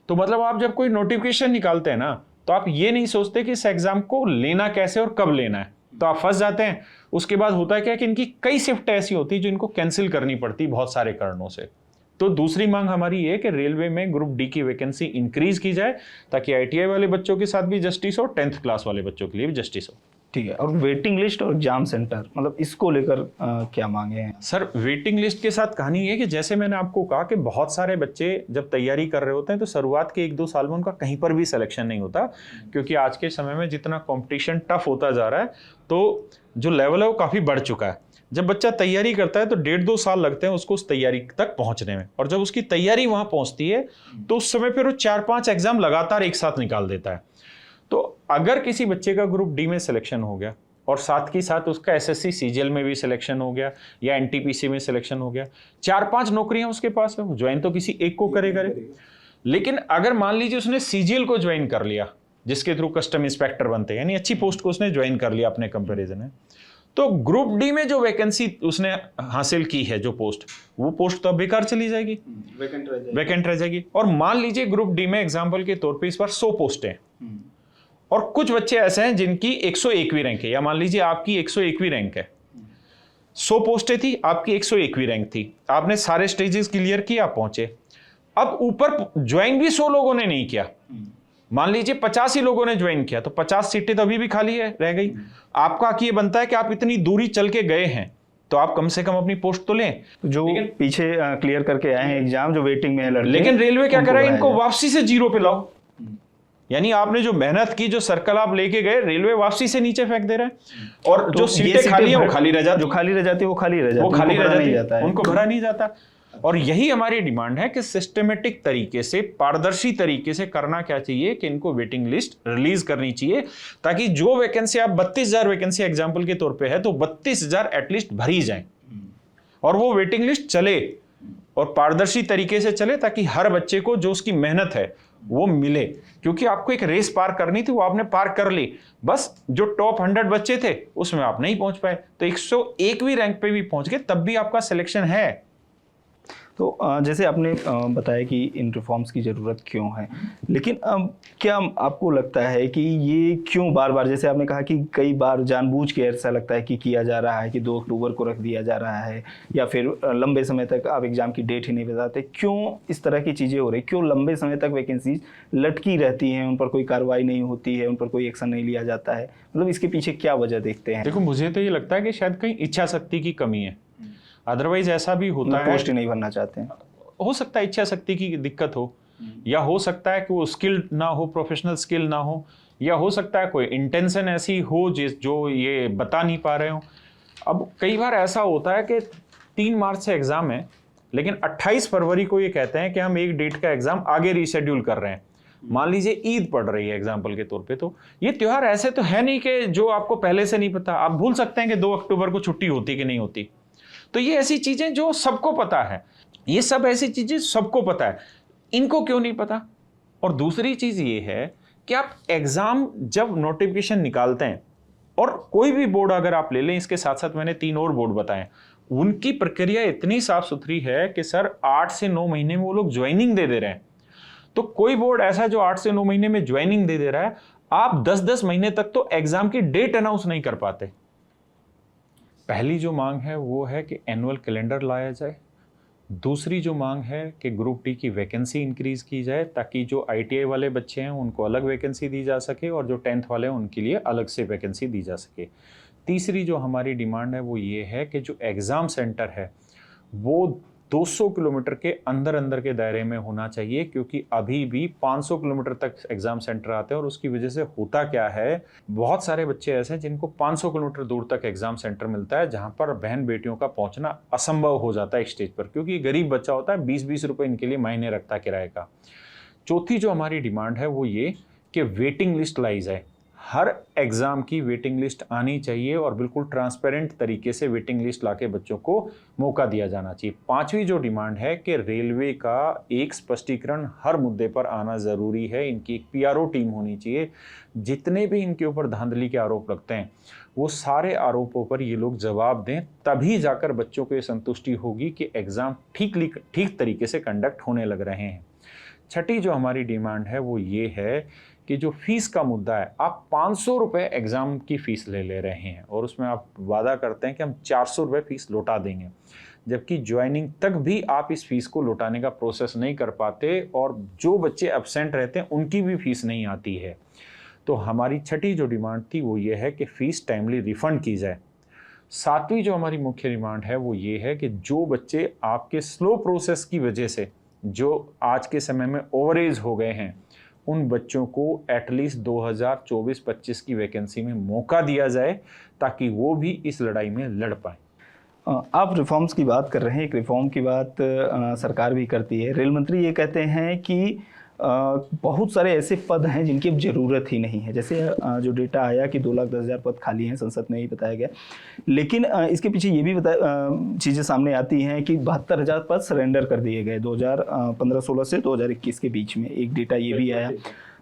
A: तो मतलब आप जब कोई नोटिफिकेशन निकालते हैं ना, तो आप ये नहीं सोचते कि इस एग्जाम को लेना कैसे और कब लेना है, तो आप फंस जाते हैं। उसके बाद होता है क्या कि इनकी कई शिफ्ट ऐसी होती है जो इनको कैंसिल करनी पड़ती बहुत सारे कारणों से। तो दूसरी मांग हमारी ये कि रेलवे में ग्रुप डी की वैकेंसी इंक्रीज की जाए ताकि आईटीआई वाले बच्चों के साथ भी जस्टिस हो, 10th क्लास वाले बच्चों के लिए भी जस्टिस हो।
B: ठीक है, और वेटिंग लिस्ट और एग्जाम सेंटर, मतलब इसको लेकर क्या मांगे हैं?
A: सर, वेटिंग लिस्ट के साथ कहानी है कि जैसे मैंने आपको कहा कि बहुत सारे बच्चे जब तैयारी कर रहे होते हैं तो शुरुआत के 1-2 साल में उनका कहीं पर भी सिलेक्शन नहीं होता, क्योंकि आज के समय में जितना कंपटीशन टफ होता जा रहा है तो जो लेवल है वो काफ़ी बढ़ चुका है। जब बच्चा तैयारी करता है तो 1.5-2 साल लगते हैं उसको उस तैयारी तक पहुंचने में, और जब उसकी तैयारी वहां पहुंचती है तो उस समय फिर वो 4-5 एग्जाम लगातार एक साथ निकाल देता है। तो अगर किसी बच्चे का ग्रुप डी में सिलेक्शन हो गया और साथ के साथ उसका एसएससी सीजीएल में भी सिलेक्शन हो गया या एनटीपीसी में सिलेक्शन हो गया, 4-5 नौकरियां उसके पास है, ज्वाइन तो किसी एक को करेगा। लेकिन अगर मान लीजिए उसने सीजीएल को ज्वाइन कर लिया, जिसके थ्रू कस्टम इंस्पेक्टर बनते हैं, यानी अच्छी पोस्ट को उसने ज्वाइन कर लिया अपने कंपैरिजन में, तो ग्रुप डी में जो वैकेंसी उसने हासिल की है, जो पोस्ट, वो पोस्ट तो अब बेकार चली जाएगी, वैकेंट रह जाएगी। और मान लीजिए ग्रुप डी में एग्जाम्पल के तौर पर इस बार 100 पोस्टें हैं और कुछ बच्चे ऐसे हैं जिनकी 101वीं रैंक है, या मान लीजिए आपकी 101वीं रैंक है, 100 पोस्टें थी, आपकी 101वीं रैंक थी, आपने सारे स्टेजेस क्लियर किए, आप पहुंचे। अब ऊपर ज्वाइन भी 100 लोगों ने नहीं किया, मान लीजिए 50 ही लोगों ने ज्वाइन किया, तो 50 सीटें तो अभी भी खाली है, रह गई। आपका हक ये बनता है कि आप इतनी दूरी चल के गए हैं तो आप कम से कम अपनी पोस्ट तो लें।
B: जो पीछे क्लियर करके आए हैं एग्जाम, जो वेटिंग में है लड़के,
A: लेकिन रेलवे क्या कर रहा है, इनको वापसी से 0 पे लाओ। यानी आपने जो मेहनत की, जो सर्कल आप लेके गए, रेलवे वापसी से नीचे फेंक दे रहा है, और जो सीटें खाली है वो खाली रह जाती,
B: जो खाली रह जाती है वो खाली रह जाती है,
A: उनको भरा नहीं जाता। और यही हमारी डिमांड है कि सिस्टमेटिक तरीके से, पारदर्शी तरीके से करना क्या चाहिए कि इनको वेटिंग लिस्ट रिलीज करनी चाहिए, ताकि जो वैकेंसी आप 32,000 वैकेंसी एग्जाम्पल के तौर पे है, तो 32,000 एटलीस्ट भरी जाए और वो वेटिंग लिस्ट चले और पारदर्शी तरीके से चले, ताकि हर बच्चे को जो उसकी मेहनत है वो मिले। क्योंकि आपको एक रेस पार करनी थी, वो आपने पार कर ली, बस जो टॉप 100 बच्चे थे उसमें आप नहीं पहुंच पाए, तो 101वीं रैंक पे भी पहुंच गए, तब भी आपका सिलेक्शन है।
B: तो जैसे आपने बताया कि इन रिफॉर्म्स की ज़रूरत क्यों है, लेकिन क्या आपको लगता है कि ये क्यों बार बार, जैसे आपने कहा कि कई बार जानबूझ के ऐसा लगता है कि किया जा रहा है कि 2 अक्टूबर को रख दिया जा रहा है, या फिर लंबे समय तक आप एग्ज़ाम की डेट ही नहीं बताते, क्यों इस तरह की चीज़ें हो रही, क्यों लंबे समय तक वैकेंसीज लटकी रहती हैं, उन पर कोई कार्रवाई नहीं होती है, उन पर कोई एक्शन नहीं लिया जाता है, मतलब इसके पीछे क्या वजह देखते हैं?
A: देखो, मुझे तो ये लगता है कि शायद कहीं इच्छा शक्ति की कमी है, अदरवाइज ऐसा भी होता है,
B: पोस्ट ही नहीं भरना चाहते हैं,
A: हो सकता है इच्छा शक्ति की दिक्कत हो, या हो सकता है कि वो स्किल्ड ना हो, प्रोफेशनल स्किल ना हो, या हो सकता है कोई इंटेंशन ऐसी हो जो ये बता नहीं पा रहे हो। अब कई बार ऐसा होता है कि 3 मार्च से एग्जाम है, लेकिन 28 फरवरी को ये कहते हैं कि हम एक डेट का एग्जाम आगे रीशेड्यूल कर रहे हैं। मान लीजिए ईद पड़ रही है एग्जाम्पल के तौर पे, तो ये त्योहार ऐसे तो है नहीं कि जो आपको पहले से नहीं पता, आप भूल सकते हैं कि 2 अक्टूबर को छुट्टी होती कि नहीं होती। तो ये ऐसी चीजें जो सबको पता है, ये सब ऐसी चीजें सबको पता है, इनको क्यों नहीं पता? और दूसरी चीज ये है कि आप एग्जाम जब नोटिफिकेशन निकालते हैं, और कोई भी बोर्ड अगर आप ले लें, इसके साथ साथ मैंने 3 और बोर्ड बताए, उनकी प्रक्रिया इतनी साफ सुथरी है कि सर 8 से 9 महीने में वो लोग ज्वाइनिंग दे रहे हैं। तो कोई बोर्ड ऐसा जो 8 से 9 महीने में ज्वाइनिंग दे रहा है, आप 10-10 महीने तक तो एग्जाम की डेट अनाउंस नहीं कर पाते। पहली जो मांग है वो है कि एनुअल कैलेंडर लाया जाए। दूसरी जो मांग है कि ग्रुप डी की वैकेंसी इंक्रीज की जाए, ताकि जो आईटीआई वाले बच्चे हैं उनको अलग वैकेंसी दी जा सके, और जो 10th वाले हैं उनके लिए अलग से वैकेंसी दी जा सके। तीसरी जो हमारी डिमांड है वो ये है कि जो एग्ज़ाम सेंटर है वो 200 किलोमीटर के अंदर के दायरे में होना चाहिए, क्योंकि अभी भी 500 किलोमीटर तक एग्जाम सेंटर आते हैं। और उसकी वजह से होता क्या है, बहुत सारे बच्चे ऐसे हैं जिनको 500 किलोमीटर दूर तक एग्जाम सेंटर मिलता है, जहां पर बहन बेटियों का पहुंचना असंभव हो जाता है एक स्टेज पर, क्योंकि गरीब बच्चा होता है, 20-20 रुपये इनके लिए मायने रखता है किराए का। चौथी जो हमारी डिमांड है वो ये कि वेटिंग लिस्ट लाई जाए, हर एग्ज़ाम की वेटिंग लिस्ट आनी चाहिए, और बिल्कुल ट्रांसपेरेंट तरीके से वेटिंग लिस्ट लाके बच्चों को मौका दिया जाना चाहिए। पांचवी जो डिमांड है कि रेलवे का एक स्पष्टीकरण हर मुद्दे पर आना ज़रूरी है, इनकी एक पीआरओ टीम होनी चाहिए। जितने भी इनके ऊपर धांधली के आरोप लगते हैं वो सारे आरोपों पर ये लोग जवाब दें, तभी जाकर बच्चों को ये संतुष्टि होगी कि एग्ज़ाम ठीक तरीके से कंडक्ट होने लग रहे हैं। छठी जो हमारी डिमांड है वो ये है कि जो फीस का मुद्दा है, आप 500 रुपये एग्ज़ाम की फ़ीस ले रहे हैं और उसमें आप वादा करते हैं कि हम 400 रुपये फ़ीस लौटा देंगे, जबकि ज्वाइनिंग तक भी आप इस फीस को लौटाने का प्रोसेस नहीं कर पाते, और जो बच्चे एब्सेंट रहते हैं उनकी भी फीस नहीं आती है। तो हमारी छठी जो डिमांड थी वो ये है कि फ़ीस टाइमली रिफ़ंड की जाए। सातवीं जो हमारी मुख्य डिमांड है वो ये है कि जो बच्चे आपके स्लो प्रोसेस की वजह से जो आज के समय में ओवरेज हो गए हैं, उन बच्चों को एटलीस्ट 2024-25 की वैकेंसी में मौका दिया जाए, ताकि वो भी इस लड़ाई में लड़ पाएं।
B: आप रिफॉर्म्स की बात कर रहे हैं, एक रिफॉर्म की बात सरकार भी करती है। रेल मंत्री ये कहते हैं कि बहुत सारे ऐसे पद हैं जिनकी अब ज़रूरत ही नहीं है। जैसे जो डेटा आया कि 2,10,000 पद खाली हैं, संसद में ही बताया गया। लेकिन इसके पीछे ये भी चीज़ें सामने आती हैं कि 72,000 पद सरेंडर कर दिए गए 2015-16 से 2021 के बीच में। एक डेटा ये भी आया।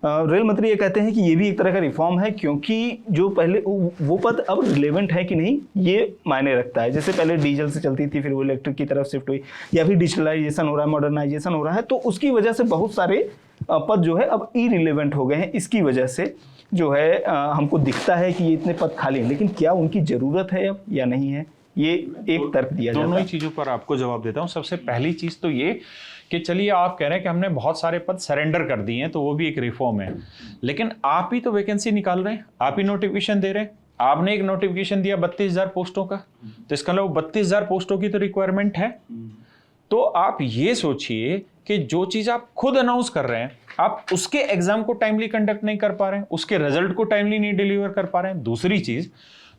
B: रेल मंत्री ये कहते हैं कि ये भी एक तरह का रिफॉर्म है, क्योंकि जो पहले वो पद अब रिलेवेंट है कि नहीं ये मायने रखता है। जैसे पहले डीजल से चलती थी, फिर वो इलेक्ट्रिक की तरफ शिफ्ट हुई, या फिर डिजिटलाइजेशन हो रहा है, मॉडर्नाइजेशन हो रहा है, तो उसकी वजह से बहुत सारे पद जो है अब इरिलेवेंट हो गए हैं। इसकी वजह से जो है हमको दिखता है कि ये इतने पद खाली हैं, लेकिन क्या उनकी ज़रूरत है अब या नहीं है, ये एक तर्क दिया जाता है।
A: दोनों ही चीज़ों पर आपको जवाब देता हूँ। सबसे पहली चीज़ तो ये कि चलिए आप कह रहे हैं कि हमने बहुत सारे पद सरेंडर कर दिए हैं, तो वो भी एक रिफॉर्म है, लेकिन आप ही तो वैकेंसी निकाल रहे हैं, आप ही नोटिफिकेशन दे रहे हैं। आपने एक नोटिफिकेशन दिया 32,000 पोस्टों का, तो इसका मतलब 32,000 पोस्टों की तो रिक्वायरमेंट है। तो आप ये सोचिए कि जो चीज़ आप खुद अनाउंस कर रहे हैं, आप उसके एग्जाम को टाइमली कंडक्ट नहीं कर पा रहे हैं, उसके रिजल्ट को टाइमली नहीं डिलीवर कर पा रहे हैं। दूसरी चीज़,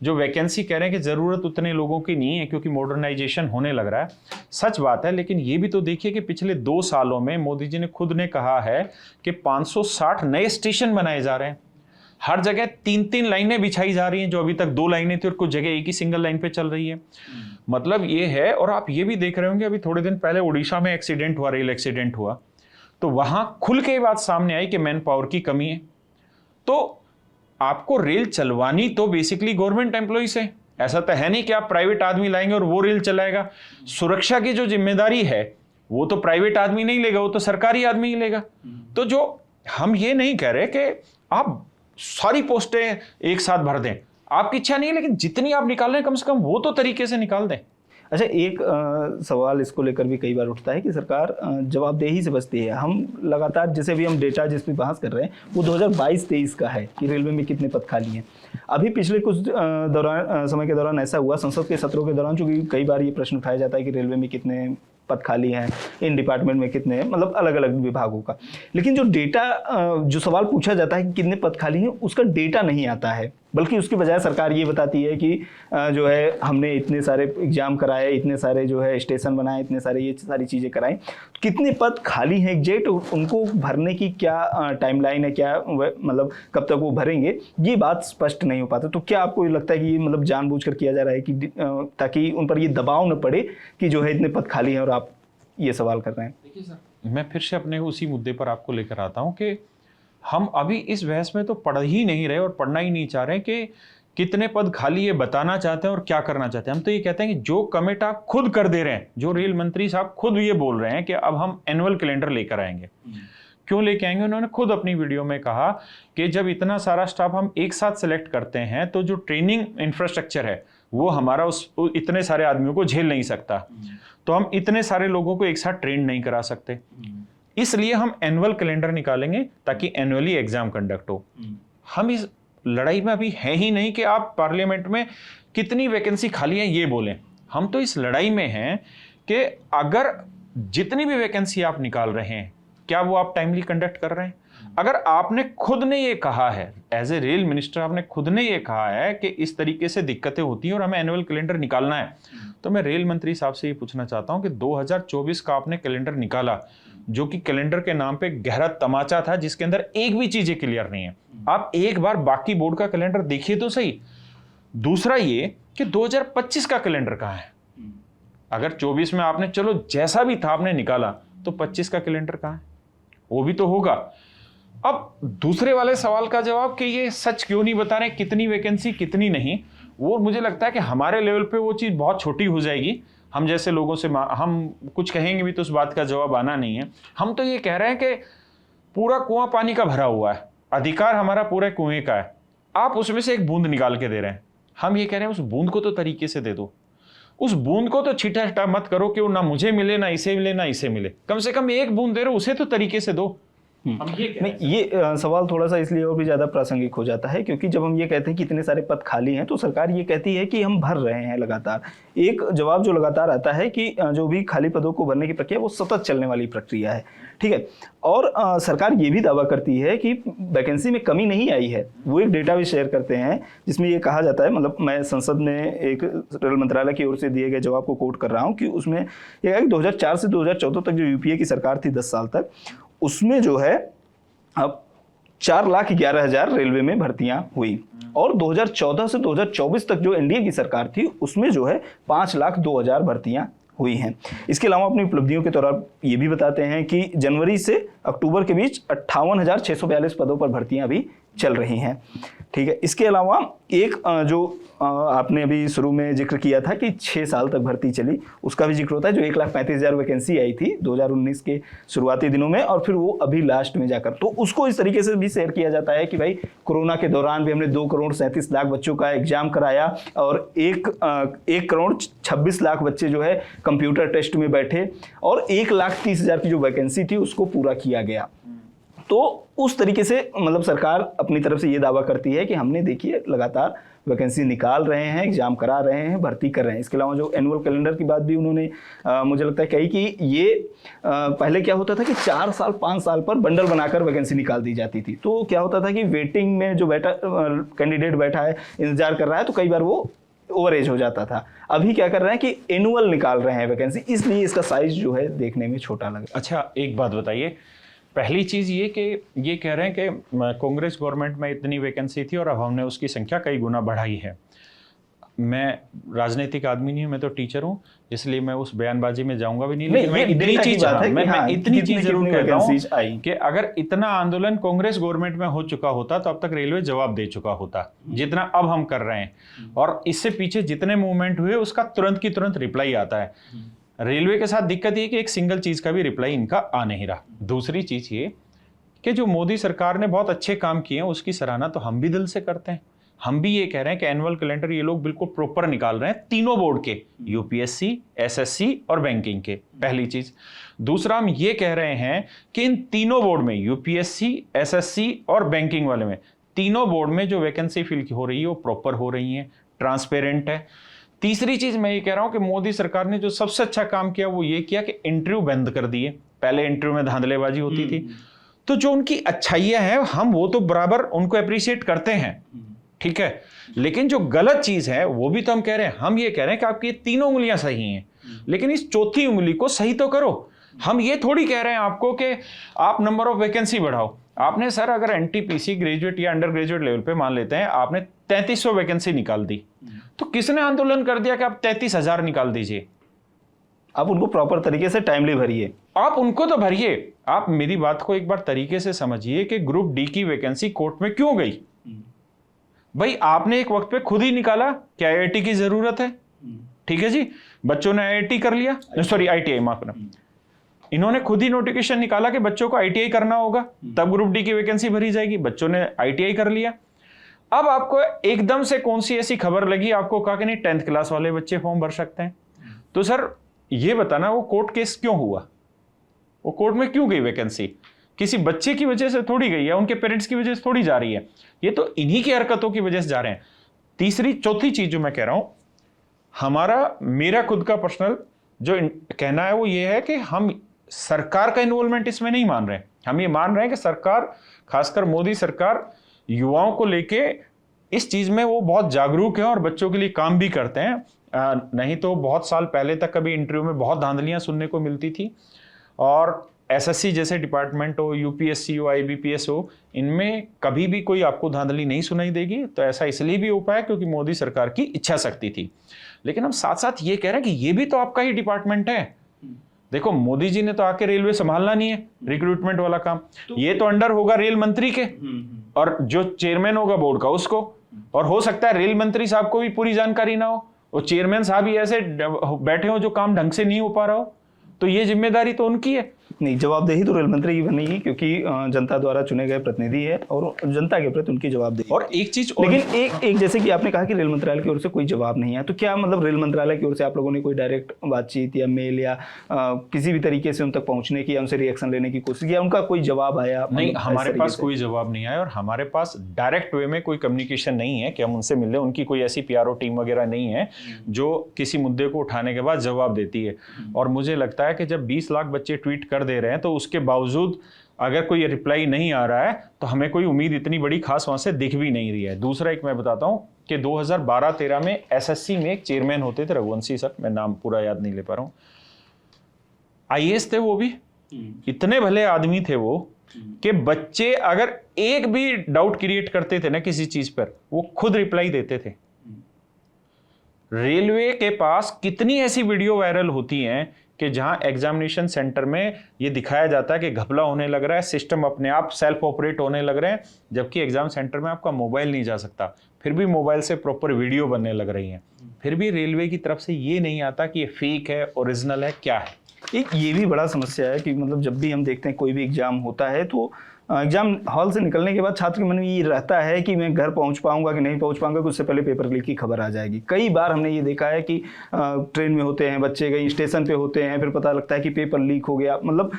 A: जो वैकेंसी कह रहे हैं कि ज़रूरत उतने लोगों की नहीं है क्योंकि मॉडर्नाइजेशन होने लग रहा है, सच बात है, लेकिन ये भी तो देखिए कि पिछले 2 सालों में मोदी जी ने खुद ने कहा है कि 560 नए स्टेशन बनाए जा रहे हैं। हर जगह 3-3 लाइनें बिछाई जा रही हैं, जो अभी तक 2 लाइनें थी और कुछ जगह एक ही सिंगल लाइन पे चल रही है। मतलब ये है। और आप ये भी देख रहे होंगे, अभी थोड़े दिन पहले उड़ीसा में एक्सीडेंट हुआ, रेल एक्सीडेंट हुआ, तो वहां खुल के बात सामने आई कि मैन पावर की कमी है। तो आपको रेल चलवानी तो बेसिकली गवर्नमेंट एम्प्लॉय से, ऐसा तो है नहीं कि आप प्राइवेट आदमी लाएंगे और वो रेल चलाएगा। सुरक्षा की जो जिम्मेदारी है वो तो प्राइवेट आदमी नहीं लेगा, वो तो सरकारी आदमी ही लेगा। तो जो हम ये नहीं कह रहे कि आप सारी पोस्टें एक साथ भर दें, आपकी इच्छा नहीं है, लेकिन जितनी आप निकाल रहे हैं कम से कम वो तो तरीके से निकाल दें।
B: अच्छा, एक सवाल इसको लेकर भी कई बार उठता है कि सरकार जवाबदेही से बचती है। हम लगातार, जैसे भी हम डेटा जिस पर बहस कर रहे हैं वो 2022-23 का है कि रेलवे में कितने पद खाली हैं। अभी पिछले कुछ समय के दौरान ऐसा हुआ, संसद के सत्रों के दौरान, चूंकि कई बार ये प्रश्न उठाया जाता है कि रेलवे में कितने पद खाली हैं, इन डिपार्टमेंट में कितने हैं, मतलब अलग अलग विभागों का। लेकिन जो डेटा, जो सवाल पूछा जाता है कि कितने पद खाली हैं, उसका डेटा नहीं आता है, बल्कि उसकी बजाय सरकार ये बताती है कि जो है हमने इतने सारे एग्जाम कराए, इतने सारे जो है स्टेशन बनाए, इतने सारे ये सारी चीज़ें कराई। कितने पद खाली हैं एग्जैक्ट, उनको भरने की क्या टाइमलाइन है, क्या मतलब कब तक वो भरेंगे, ये बात स्पष्ट नहीं हो पाता। तो क्या आपको ये लगता है कि ये मतलब जानबूझकर किया जा रहा है कि ताकि उन पर ये दबाव न पड़े कि जो है इतने पद खाली हैं और आप ये सवाल कर रहे हैं?
A: देखिए सर, मैं फिर से अपने उसी मुद्दे पर आपको लेकर आता हूं कि हम अभी इस बहस में तो पढ़ ही नहीं रहे और पढ़ना ही नहीं चाह रहे कि कितने पद खाली ये बताना चाहते हैं और क्या करना चाहते हैं। हम तो ये कहते हैं कि जो कमिट आप खुद कर दे रहे हैं, जो रेल मंत्री साहब खुद ये बोल रहे हैं कि अब हम एनुअल कैलेंडर लेकर आएंगे। क्यों लेके आएंगे? उन्होंने खुद अपनी वीडियो में कहा कि जब इतना सारा स्टाफ हम एक साथ सेलेक्ट करते हैं तो जो ट्रेनिंग इंफ्रास्ट्रक्चर है वो हमारा उस इतने सारे आदमियों को झेल नहीं सकता, तो हम इतने सारे लोगों को एक साथ ट्रेन नहीं करा सकते, इसलिए हम एनुअल कैलेंडर निकालेंगे ताकि एनुअली एग्जाम कंडक्ट हो। हम इस लड़ाई में अभी है ही नहीं कि आप पार्लियामेंट में कितनी वैकेंसी खाली है ये बोलें। हम तो इस लड़ाई में हैं कि अगर जितनी भी वैकेंसी आप निकाल रहे हैं, क्या वो आप टाइमली कंडक्ट कर रहे हैं? अगर आपने खुद ने ये कहा है, एज ए रेल मिनिस्टर आपने खुद ने ये कहा है कि इस तरीके से दिक्कतें होती हैं और हमें एनुअल कैलेंडर निकालना है, तो मैं रेल मंत्री साहब से ये पूछना चाहता हूं कि 2024 का आपने कैलेंडर निकाला, जो कि कैलेंडर के नाम पे गहरा तमाचा था, जिसके अंदर एक भी चीजें क्लियर नहीं है। आप एक बार बाकी बोर्ड का कैलेंडर देखिए तो सही। दूसरा ये कि 2025 का कैलेंडर कहाँ है? अगर 24 में आपने चलो जैसा भी था आपने निकाला, तो 25 का कैलेंडर कहाँ है? वो भी तो होगा। अब दूसरे वाले सवाल का जवाब कि ये सच क्यों नहीं बता रहे, कितनी वैकेंसी कितनी नहीं, वो मुझे लगता है कि हमारे लेवल पे वो चीज़ बहुत छोटी हो जाएगी। हम जैसे लोगों से हम कुछ कहेंगे भी तो उस बात का जवाब आना नहीं है। हम तो ये कह रहे हैं कि पूरा कुआं पानी का भरा हुआ है, अधिकार हमारा पूरे कुएं का है, आप उसमें से एक बूंद निकाल के दे रहे हैं। हम ये कह रहे हैं उस बूंद को तो तरीके से दे दो, उस बूंद को तो छिटा छिटा मत करो कि वो ना मुझे मिले ना इसे मिले ना इसे मिले, कम से कम एक बूंद दे रहे हो उसे तो तरीके से दो।
B: ये सवाल थोड़ा सा इसलिए और भी ज़्यादा प्रासंगिक हो जाता है क्योंकि जब हम ये कहते हैं कि इतने सारे पद खाली हैं तो सरकार ये कहती है कि हम भर रहे हैं लगातार। एक जवाब जो लगातार आता है कि जो भी खाली पदों को भरने की प्रक्रिया वो सतत चलने वाली प्रक्रिया है, ठीक है। और सरकार ये भी दावा करती है कि वैकेंसी में कमी नहीं आई है। वो एक डेटा भी शेयर करते हैं जिसमें ये कहा जाता है, मतलब मैं संसद में एक रेल मंत्रालय की ओर से दिए गए जवाब को कोट कर रहा हूँ कि उसमें यह है कि 2004 से 2014 तक जो यूपीए की सरकार थी 10 साल तक, उसमें जो है अब 4,11,000 रेलवे में भर्तियां हुई और 2014 से 2024 तक जो एनडीए की सरकार थी उसमें जो है 5,02,000 भर्तियां हुई हैं। इसके अलावा अपनी उपलब्धियों के दौरान ये भी बताते हैं कि जनवरी से अक्टूबर के बीच 58,642 पदों पर भर्तियां अभी चल रही हैं। ठीक है, इसके अलावा एक जो आपने अभी शुरू में जिक्र किया था कि 6 साल तक भर्ती चली, उसका भी जिक्र होता है। जो 1,35,000 वैकेंसी आई थी 2019 के शुरुआती दिनों में और फिर वो अभी लास्ट में जाकर, तो उसको इस तरीके से भी शेयर किया जाता है कि भाई कोरोना के दौरान भी हमने 2,37,00,000 बच्चों का एग्जाम कराया और 1,26,00,000 बच्चे जो है कंप्यूटर टेस्ट में बैठे और 1,30,000 की जो वैकेंसी थी उसको पूरा किया गया। तो उस तरीके से मतलब सरकार अपनी तरफ से ये दावा करती है कि हमने देखिए लगातार वैकेंसी निकाल रहे हैं, एग्जाम करा रहे हैं, भर्ती कर रहे हैं। इसके अलावा जो एनुअल कैलेंडर की बात भी उन्होंने मुझे लगता है कही कि ये पहले क्या होता था कि 4 साल 5 साल पर बंडल बनाकर वैकेंसी निकाल दी जाती थी। तो क्या होता था कि वेटिंग में जो कैंडिडेट बैठा है, इंतजार कर रहा है, तो कई बार वो ओवर एज हो जाता था। अभी क्या कर रहे हैं कि एनुअल निकाल रहे हैं वैकेंसी, इसलिए इसका साइज जो है देखने में छोटा लगा।
A: अच्छा, एक बात बताइए, पहली चीज़ ये कि ये कह रहे हैं कि कांग्रेस गवर्नमेंट में इतनी वैकेंसी थी और अब हमने उसकी संख्या कई गुना बढ़ाई है। मैं राजनीतिक आदमी नहीं हूँ, मैं तो टीचर हूँ, इसलिए मैं उस बयानबाजी में जाऊंगा भी नहीं। लेकिन मैं इतनी चीज जरूर कह रहा हूँ कि अगर इतना आंदोलन कांग्रेस गवर्नमेंट में हो चुका होता तो अब तक रेलवे जवाब दे चुका होता, जितना अब हम कर रहे हैं। और इससे पीछे जितने मूवमेंट हुए उसका तुरंत की तुरंत रिप्लाई आता है। रेलवे के साथ दिक्कत ये कि एक सिंगल चीज का भी रिप्लाई इनका आ नहीं रहा। दूसरी चीज ये कि जो मोदी सरकार ने बहुत अच्छे काम किए हैं उसकी सराहना तो हम भी दिल से करते हैं। हम भी ये कह रहे हैं कि एनुअल कैलेंडर ये लोग बिल्कुल प्रॉपर निकाल रहे हैं, तीनों बोर्ड के, यूपीएससी, एसएससी और बैंकिंग के, पहली चीज। दूसरा, हम ये कह रहे हैं कि इन तीनों बोर्ड में, यूपीएससी, एसएससी और बैंकिंग वाले में, तीनों बोर्ड में जो वैकेंसी फिल हो रही है वो प्रॉपर हो रही है, ट्रांसपेरेंट है। तीसरी चीज मैं ये कह रहा हूं कि मोदी सरकार ने जो सबसे अच्छा काम किया वो ये किया कि इंटरव्यू बंद कर दिए। पहले इंटरव्यू में धांधलेबाजी होती थी, तो जो उनकी अच्छाइयां हैं हम वो तो बराबर उनको अप्रिशिएट करते हैं, ठीक है। लेकिन जो गलत चीज है वो भी तो हम कह रहे हैं। हम ये कह रहे हैं कि आपकी ये तीनों उंगलियां सही हैं, लेकिन इस चौथी उंगली को सही तो करो। हम ये थोड़ी कह रहे हैं आपको कि आप नंबर ऑफ वैकेंसी बढ़ाओ। आपने सर अगर एनटीपीसी ग्रेजुएट या अंडर ग्रेजुएट लेवल पे मान लेते हैं आपने 3300 वैकेंसी निकाल दी, तो किसने आंदोलन कर दिया कि आप 33,000 निकाल दीजिए?
B: आप उनको प्रॉपर तरीके से टाइमली भरिए।
A: आप उनको तो भरिए। आप मेरी बात को एक बार तरीके से समझिए कि ग्रुप डी की वैकेंसी कोर्ट में क्यों गई? भाई आपने एक वक्त पे खुद ही निकाला कि आईआईटी की जरूरत है, ठीक है जी, बच्चों ने आईआईटी कर लिया, सॉरी आईटीआई, माफ करना, इन्होंने खुद ही नोटिफिकेशन निकाला कि बच्चों को आईटीआई करना होगा तब ग्रुप डी की वैकेंसी भरी जाएगी, बच्चों ने आईटीआई कर लिया। अब आपको एकदम से कौन सी ऐसी खबर लगी, आपको कहा कि नहीं 10th क्लास वाले बच्चे फॉर्म भर सकते हैं? तो सर ये बताना वो कोर्ट केस क्यों हुआ, वो कोर्ट में क्यों गई वैकेंसी? किसी बच्चे की वजह से थोड़ी गई है, उनके पेरेंट्स की वजह से थोड़ी जा रही है, ये तो इन्हीं की हरकतों की वजह से जा रहे हैं। चौथी चीज जो मैं कह रहा हूं, मेरा खुद का पर्सनल जो कहना है वो ये है कि हम सरकार का इन्वॉल्वमेंट इसमें नहीं मान रहे। हम ये मान रहे हैं कि सरकार, खासकर मोदी सरकार, युवाओं को लेके इस चीज में वो बहुत जागरूक है और बच्चों के लिए काम भी करते हैं। नहीं तो बहुत साल पहले तक कभी इंटरव्यू में बहुत धांधलियां सुनने को मिलती थी, और एसएससी जैसे डिपार्टमेंट हो, यूपीएससी हो, आईबीपीएस हो, इनमें कभी भी कोई आपको धांधली नहीं सुनाई देगी। तो ऐसा इसलिए भी हो पाया क्योंकि मोदी सरकार की इच्छा शक्ति थी। लेकिन हम साथ साथ ये कह रहे हैं कि ये भी तो आपका ही डिपार्टमेंट है। देखो मोदी जी ने तो आके रेलवे संभालना नहीं है, रिक्रूटमेंट वाला काम, ये तो अंडर होगा रेल मंत्री के, और जो चेयरमैन होगा बोर्ड का उसको। और हो सकता है रेल मंत्री साहब को भी पूरी जानकारी ना हो, और चेयरमैन साहब ही ऐसे बैठे हो जो काम ढंग से नहीं हो पा रहा हो, तो ये जिम्मेदारी तो उनकी है।
B: नहीं, जवाबदेही तो रेल मंत्री की बनेगी क्योंकि जनता द्वारा चुने गए प्रतिनिधि है और जनता के प्रति उनकी जवाबदेही।
A: और एक चीज,
B: लेकिन एक जैसे कि आपने कहा कि रेल मंत्रालय की ओर से कोई जवाब नहीं है, तो क्या मतलब रेल मंत्रालय की ओर से आप लोगों ने कोई डायरेक्ट बातचीत या मेल या किसी भी तरीके से उन तक पहुंचने की या उनसे रिएक्शन लेने की कोशिश की, उनका कोई जवाब आया?
A: नहीं, हमारे पास कोई जवाब नहीं आया, और हमारे पास डायरेक्ट वे में कोई कम्युनिकेशन नहीं है कि हम उनसे मिल लें। उनकी कोई ऐसी पीआरओ टीम वगैरह नहीं है जो किसी मुद्दे को उठाने के बाद जवाब देती है। और मुझे लगता है कि जब 20 लाख बच्चे ट्वीट कर दे रहे हैं तो उसके बावजूद अगर कोई रिप्लाई नहीं आ रहा है तो हमें कोई उम्मीद इतनी बड़ी खास वहां से दिख भी नहीं रही है। दूसरा एक मैं बताता हूं कि 2012-13 में एसएससी में एक चेयरमैन होते थे, रघुवंशी सर, मैं नाम पूरा याद नहीं ले पा रहा हूं, आईएएस थे वो भी, इतने भले आदमी थे वो कि बच्चे अगर एक भी डाउट क्रिएट करते थे ना किसी चीज पर, वो खुद रिप्लाई देते थे। रेलवे के पास कितनी ऐसी वीडियो वायरल होती हैं कि जहां एग्जामिनेशन सेंटर में ये दिखाया जाता है कि घपला होने लग रहा है, सिस्टम अपने आप सेल्फ ऑपरेट होने लग रहे हैं, जबकि एग्जाम सेंटर में आपका मोबाइल नहीं जा सकता, फिर भी मोबाइल से प्रॉपर वीडियो बनने लग रही हैं। फिर भी रेलवे की तरफ से ये नहीं आता कि ये फेक है, ओरिजिनल है, क्या है।
B: एक ये भी बड़ा समस्या है कि मतलब जब भी हम देखते हैं कोई भी एग्जाम होता है तो एग्जाम हॉल से निकलने के बाद छात्र के मन में ये रहता है कि मैं घर पहुंच पाऊंगा कि नहीं पहुंच पाऊंगा, उससे पहले पेपर लीक की खबर आ जाएगी। कई बार हमने ये देखा है कि ट्रेन में होते हैं बच्चे, कहीं स्टेशन पे होते हैं, फिर पता लगता है कि पेपर लीक हो गया। मतलब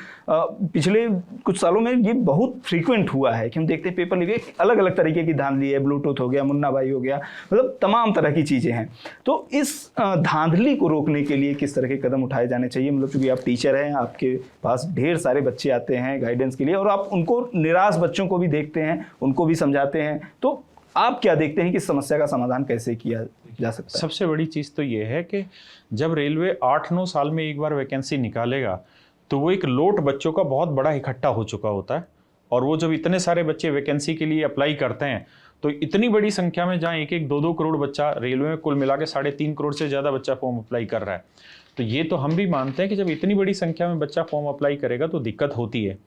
B: पिछले कुछ सालों में ये बहुत फ्रीक्वेंट हुआ है कि हम देखते हैं पेपर लीक, अलग अलग तरीके की धांधली है, ब्लूटूथ हो गया, मुन्ना भाई हो गया, मतलब तमाम तरह की चीज़ें हैं। तो इस धांधली को रोकने के लिए किस तरह के कदम उठाए जाने चाहिए? मतलब चूंकि आप टीचर हैं, आपके पास ढेर सारे बच्चे आते हैं गाइडेंस के लिए, और आप उनको निराश बच्चों को भी देखते हैं, उनको भी समझाते हैं, तो आप क्या देखते हैं कि इस समस्या का समाधान कैसे किया जा सकता है?
A: सबसे बड़ी चीज़ तो ये है कि जब रेलवे 8-9 साल में एक बार वैकेंसी निकालेगा तो वो एक लोट बच्चों का बहुत बड़ा इकट्ठा हो चुका होता है, और वो जब इतने सारे बच्चे वैकेंसी के लिए अप्लाई करते हैं तो इतनी बड़ी संख्या में, जहाँ 1-1, 2-2 करोड़ बच्चा, रेलवे में कुल मिला के 3.5 करोड़ से ज़्यादा बच्चा फॉर्म अप्लाई कर रहा है, तो ये तो हम भी मानते हैं कि जब इतनी बड़ी संख्या में बच्चा फॉर्म अप्लाई करेगा तो दिक्कत होती है।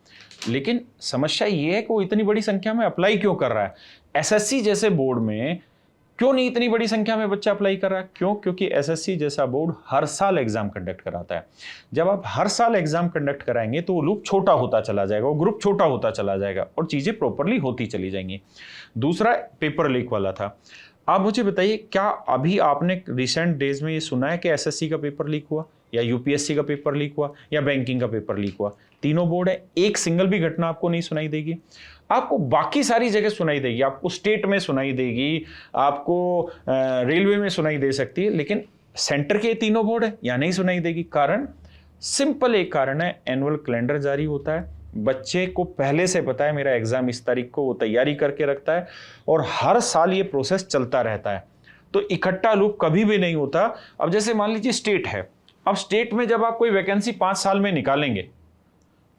A: लेकिन समस्या ये है कि वो इतनी बड़ी संख्या में अप्लाई क्यों कर रहा है। एसएससी जैसे बोर्ड में क्यों नहीं इतनी बड़ी संख्या में बच्चा अप्लाई कर रहा है? क्यों? क्योंकि एसएससी जैसा बोर्ड हर साल एग्जाम कंडक्ट कराता है। जब आप हर साल एग्जाम कंडक्ट कराएंगे तो वो लूप छोटा होता चला जाएगा, वो ग्रुप छोटा होता चला जाएगा और चीज़ें प्रॉपरली होती चली जाएंगी। दूसरा पेपर लीक वाला था। आप मुझे बताइए, क्या अभी आपने रिसेंट डेज में ये सुना है कि एसएससी का पेपर लीक हुआ, या यूपीएससी का पेपर लीक हुआ, या बैंकिंग का पेपर लीक हुआ? तीनों बोर्ड है, एक सिंगल भी घटना आपको नहीं सुनाई देगी। आपको बाकी सारी जगह सुनाई देगी, आपको स्टेट में सुनाई देगी, आपको रेलवे में सुनाई दे सकती है, लेकिन सेंटर के तीनों बोर्ड है या नहीं सुनाई देगी। कारण सिंपल एक कारण है, एनुअल कैलेंडर जारी होता है, बच्चे को पहले से पता है मेरा एग्जाम इस तारीख को, वो तैयारी करके रखता है, और हर साल ये प्रोसेस चलता रहता है, तो इकट्ठा लूप कभी भी नहीं होता। अब जैसे मान लीजिए स्टेट है, अब स्टेट में जब आप कोई वैकेंसी 5 साल में निकालेंगे,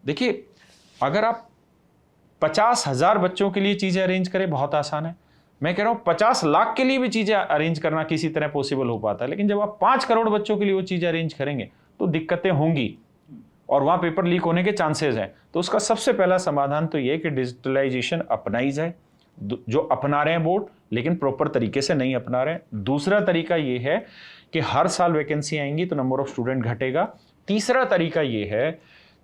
A: देखिए अगर आप 50,000 बच्चों के लिए चीजें अरेंज करें बहुत आसान है, मैं कह रहा हूं 50 लाख के लिए भी चीजें अरेंज करना किसी तरह पॉसिबल हो पाता है, लेकिन जब आप 5 करोड़ बच्चों के लिए वो चीजें अरेंज करेंगे तो दिक्कतें होंगी और वहां पेपर लीक होने के चांसेस हैं। तो उसका सबसे पहला समाधान तो ये कि डिजिटलाइजेशन अपनाई जाए, जो अपना रहे हैं बोर्ड लेकिन प्रॉपर तरीके से नहीं अपना रहे हैं। दूसरा तरीका ये है कि हर साल वैकेंसी आएंगी तो नंबर ऑफ स्टूडेंट घटेगा। तीसरा तरीका ये है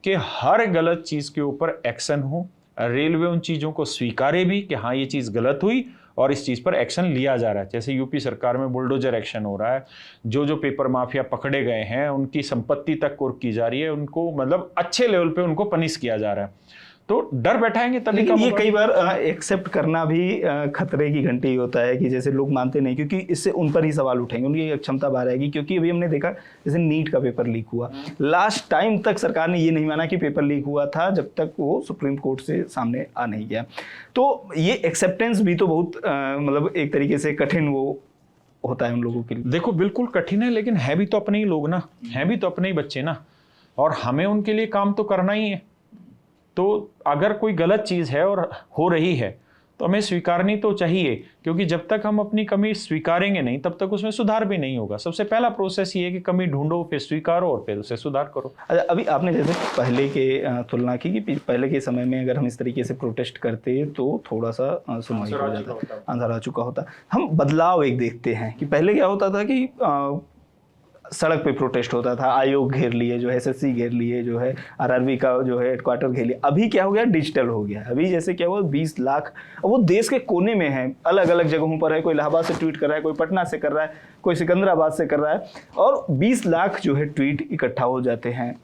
A: कि हर गलत चीज के ऊपर एक्शन हो, रेलवे उन चीजों को स्वीकारे भी कि हाँ ये चीज गलत हुई और इस चीज पर एक्शन लिया जा रहा है। जैसे यूपी सरकार में बुलडोजर एक्शन हो रहा है, जो पेपर माफिया पकड़े गए हैं उनकी संपत्ति तक कुर्क की जा रही है, उनको मतलब अच्छे लेवल पे उनको पनिश किया जा रहा है। तो डर बैठाएंगे तभी।
B: लेकिन ये कई बार एक्सेप्ट करना भी खतरे की घंटी होता है कि जैसे लोग मानते नहीं, क्योंकि इससे उन पर ही सवाल उठेंगे, उनकी क्षमता बाहर आएगी। क्योंकि अभी हमने देखा जैसे नीट का पेपर लीक हुआ, लास्ट टाइम तक सरकार ने ये नहीं माना कि पेपर लीक हुआ था जब तक वो सुप्रीम कोर्ट से सामने आ नहीं गया। तो ये एक्सेप्टेंस भी तो बहुत मतलब एक तरीके से कठिन वो होता है उन लोगों के लिए।
A: देखो बिल्कुल कठिन है, लेकिन है भी तो अपने ही लोग ना, हैं भी तो अपने ही बच्चे ना, और हमें उनके लिए काम तो करना ही है। तो अगर कोई गलत चीज़ है और हो रही है तो हमें स्वीकारनी तो चाहिए, क्योंकि जब तक हम अपनी कमी स्वीकारेंगे नहीं तब तक उसमें सुधार भी नहीं होगा। सबसे पहला प्रोसेस ये है कि कमी ढूंढो, फिर स्वीकारो और फिर उसे सुधार करो।
B: अच्छा, अभी आपने जैसे पहले के तुलना की कि पहले के समय में अगर हम इस तरीके से प्रोटेस्ट करते तो थोड़ा सा सुनवाई हो जाता, आंसर आ चुका होता। हम बदलाव एक देखते हैं कि पहले क्या होता था कि सड़क पे प्रोटेस्ट होता था, आयोग घेर लिए, जो है एसएससी घेर लिए, जो है आरआरबी का जो है हेडक्वार्टर घेर लिया। अभी क्या हो गया, डिजिटल हो गया। अभी जैसे क्या हुआ 20 लाख, वो देश के कोने में है, अलग अलग जगहों पर है, कोई इलाहाबाद से ट्वीट कर रहा है, कोई पटना से कर रहा है, कोई सिकंदराबाद से कर रहा है, और 20 लाख जो है ट्वीट इकट्ठा हो जाते हैं।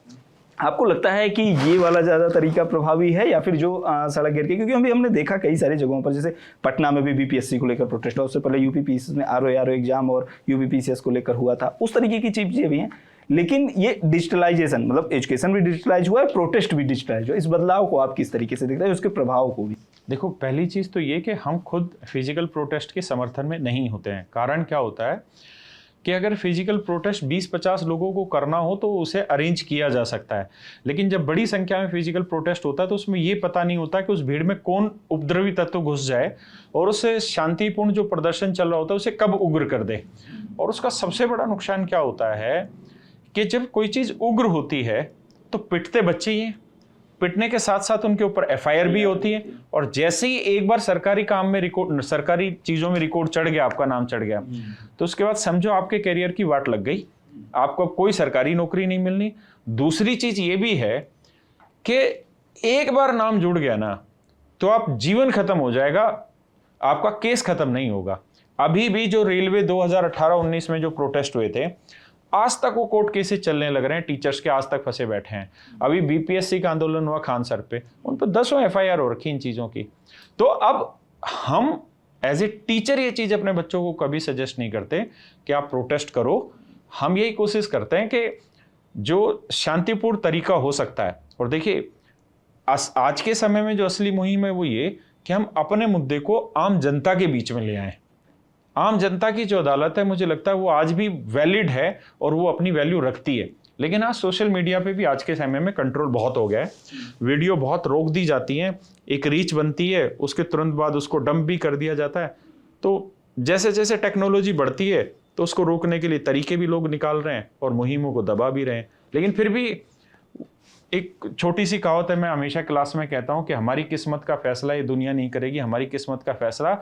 B: आपको लगता है कि ये वाला ज़्यादा तरीका प्रभावी है या फिर जो सड़क घेर के? क्योंकि हमने देखा कई सारी जगहों पर, जैसे पटना में भी बीपीएससी को लेकर प्रोटेस्ट हुआ, उससे पहले यूपीपीसीएस में आरओ एग्जाम और यूपीपीसीएस को लेकर हुआ था, उस तरीके की चीज़ें भी हैं। लेकिन ये डिजिटलाइजेशन, मतलब एजुकेशन भी डिजिटलाइज हुआ है, प्रोटेस्ट भी डिजिटलाइज हुआ। इस बदलाव को आप किस तरीके से देखते हैं, उसके प्रभाव को भी?
A: देखो पहली चीज़ तो ये कि हम खुद फिजिकल प्रोटेस्ट के समर्थन में नहीं होते हैं। कारण क्या होता है कि अगर फिजिकल प्रोटेस्ट 20-50 लोगों को करना हो तो उसे अरेंज किया जा सकता है, लेकिन जब बड़ी संख्या में फिजिकल प्रोटेस्ट होता है तो उसमें ये पता नहीं होता कि उस भीड़ में कौन उपद्रवी तत्व घुस जाए और उससे शांतिपूर्ण जो प्रदर्शन चल रहा होता है उसे कब उग्र कर दे। और उसका सबसे बड़ा नुकसान क्या होता है कि जब कोई चीज़ उग्र होती है तो पिटते बच्चे ही हैं, पिटने के साथ साथ उनके ऊपर एफआईआर भी होती है, और जैसे ही एक बार सरकारी काम में रिकॉर्ड, सरकारी चीजों में रिकॉर्ड चढ़ गया, आपका नाम चढ़ गया, तो उसके बाद समझो आपके करियर की वाट लग गई, आपको कोई सरकारी नौकरी नहीं मिलनी। दूसरी चीज ये भी है कि एक बार नाम जुड़ गया ना तो आप जीवन खत्म हो जाएगा, आपका केस खत्म नहीं होगा। अभी भी जो रेलवे 2018-19 में जो प्रोटेस्ट हुए थे, आज तक वो कोर्ट केसेस चलने लग रहे हैं, टीचर्स के आज तक फंसे बैठे हैं। अभी बीपीएससी का आंदोलन हुआ खान सर पे, उन पर 10 एफआईआर हो रखी इन चीज़ों की। तो अब हम एज ए टीचर ये चीज़ अपने बच्चों को कभी सजेस्ट नहीं करते कि आप प्रोटेस्ट करो। हम यही कोशिश करते हैं कि जो शांतिपूर्ण तरीका हो सकता है, और देखिए आज के समय में जो असली मुहिम है वो ये कि हम अपने मुद्दे को आम जनता के बीच में ले आएं। आम जनता की जो अदालत है, मुझे लगता है वो आज भी वैलिड है और वो अपनी वैल्यू रखती है। लेकिन आज सोशल मीडिया पे भी आज के समय में कंट्रोल बहुत हो गया है, वीडियो बहुत रोक दी जाती है, एक रीच बनती है, उसके तुरंत बाद उसको डंप भी कर दिया जाता है। तो जैसे जैसे टेक्नोलॉजी बढ़ती है तो उसको रोकने के लिए तरीके भी लोग निकाल रहे हैं और मुहिमों को दबा भी रहे हैं। लेकिन फिर भी एक छोटी सी कहावत है, मैं हमेशा क्लास में कहता हूँ कि हमारी किस्मत का फैसला ये दुनिया नहीं करेगी, हमारी किस्मत का फैसला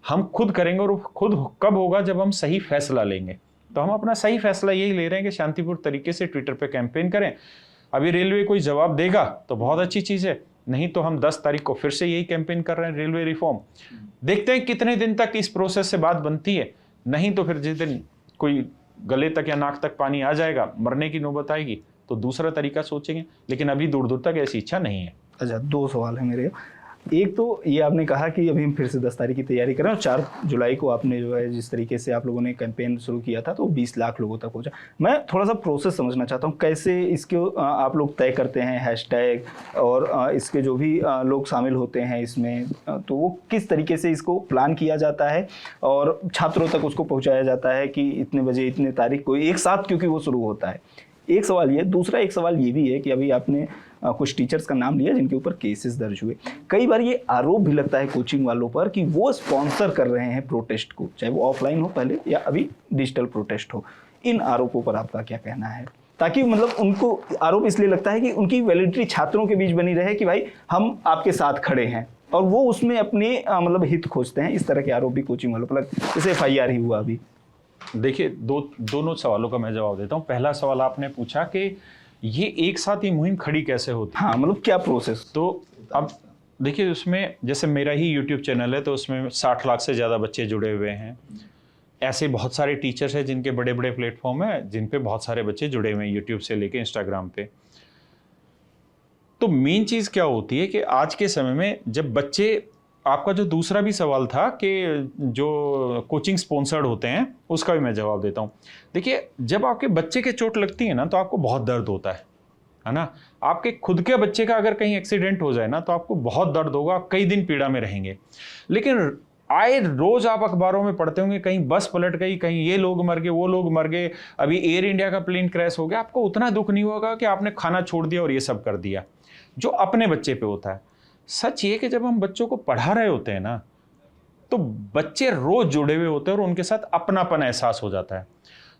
A: हम खुद करेंगे, और खुद कब होगा, जब हम सही फैसला लेंगे। तो हम अपना सही फैसला यही ले रहे हैं कि शांतिपूर्ण तरीके से ट्विटर पे कैंपेन करें। अभी रेलवे कोई जवाब देगा तो बहुत अच्छी चीज़ है, नहीं तो हम 10 तारीख को फिर से यही कैंपेन कर रहे हैं, रेलवे रिफॉर्म। देखते हैं कितने दिन तक इस प्रोसेस से बात बनती है, नहीं तो फिर जिस दिन कोई गले तक या नाक तक पानी आ जाएगा, मरने की नौबत आएगी, तो दूसरा तरीका सोचेंगे। लेकिन अभी दूर दूर तक ऐसी इच्छा नहीं है।
B: अच्छा, 2 सवाल है मेरे। एक तो ये आपने कहा कि अभी हम फिर से 10 तारीख की तैयारी कर रहे हैं, और 4 जुलाई को आपने जो है जिस तरीके से आप लोगों ने कैंपेन शुरू किया था तो 20 लाख लोगों तक पहुंचा। मैं थोड़ा सा प्रोसेस समझना चाहता हूं, कैसे इसको आप लोग तय करते हैं हैशटैग, और इसके जो भी लोग शामिल होते हैं इसमें, तो वो किस तरीके से इसको प्लान किया जाता है और छात्रों तक उसको पहुँचाया जाता है कि इतने बजे इतने तारीख को एक साथ, क्योंकि वो शुरू होता है। एक सवाल ये। दूसरा एक सवाल ये भी है कि अभी आपने कुछ टीचर्स का नाम लिया जिनके ऊपर केसेस दर्ज हुए। कई बार ये आरोप भी लगता है कोचिंग वालों पर कि वो स्पॉन्सर कर रहे हैं प्रोटेस्ट को, चाहे वो ऑफलाइन हो पहले या अभी डिजिटल प्रोटेस्ट हो। इन आरोपों पर आपका क्या कहना है? ताकि मतलब उनको आरोप इसलिए लगता है कि उनकी वैलिडिटी छात्रों के बीच बनी रहे कि भाई हम आपके साथ खड़े हैं, और वो उसमें अपने मतलब हित खोजते हैं। इस तरह के आरोप भी कोचिंग वालों पर, जैसे एफआईआर ही हुआ अभी।
A: देखिए, दोनों सवालों का मैं जवाब देता हूँ। पहला सवाल आपने पूछा कि ये एक साथ ही मुहिम खड़ी कैसे होती है।
B: हाँ, मतलब क्या प्रोसेस।
A: तो अब देखिए, उसमें जैसे मेरा ही यूट्यूब चैनल है तो उसमें 60 लाख से ज़्यादा बच्चे जुड़े हुए हैं। ऐसे बहुत सारे टीचर्स हैं जिनके बड़े बड़े प्लेटफॉर्म हैं जिन पे बहुत सारे बच्चे जुड़े हुए हैं, यूट्यूब से लेके इंस्टाग्राम पे। तो मेन चीज़ क्या होती है कि आज के समय में जब बच्चे, आपका जो दूसरा भी सवाल था कि जो कोचिंग स्पॉन्सर्ड होते हैं, उसका भी मैं जवाब देता हूँ। देखिए, जब आपके बच्चे के चोट लगती है ना तो आपको बहुत दर्द होता है ना। आपके खुद के बच्चे का अगर कहीं एक्सीडेंट हो जाए ना तो आपको बहुत दर्द होगा, आप कई दिन पीड़ा में रहेंगे। लेकिन आए रोज आप अखबारों में पढ़ते होंगे कहीं बस पलट गई, कहीं ये लोग मर गए, वो लोग मर गए, अभी एयर इंडिया का प्लेन क्रैश हो गया। आपको उतना दुख नहीं होगा कि आपने खाना छोड़ दिया और ये सब कर दिया, जो अपने बच्चे पे होता है। सच ये कि जब हम बच्चों को पढ़ा रहे होते हैं ना तो बच्चे रोज जुड़े हुए होते हैं और उनके साथ अपनापन एहसास हो जाता है।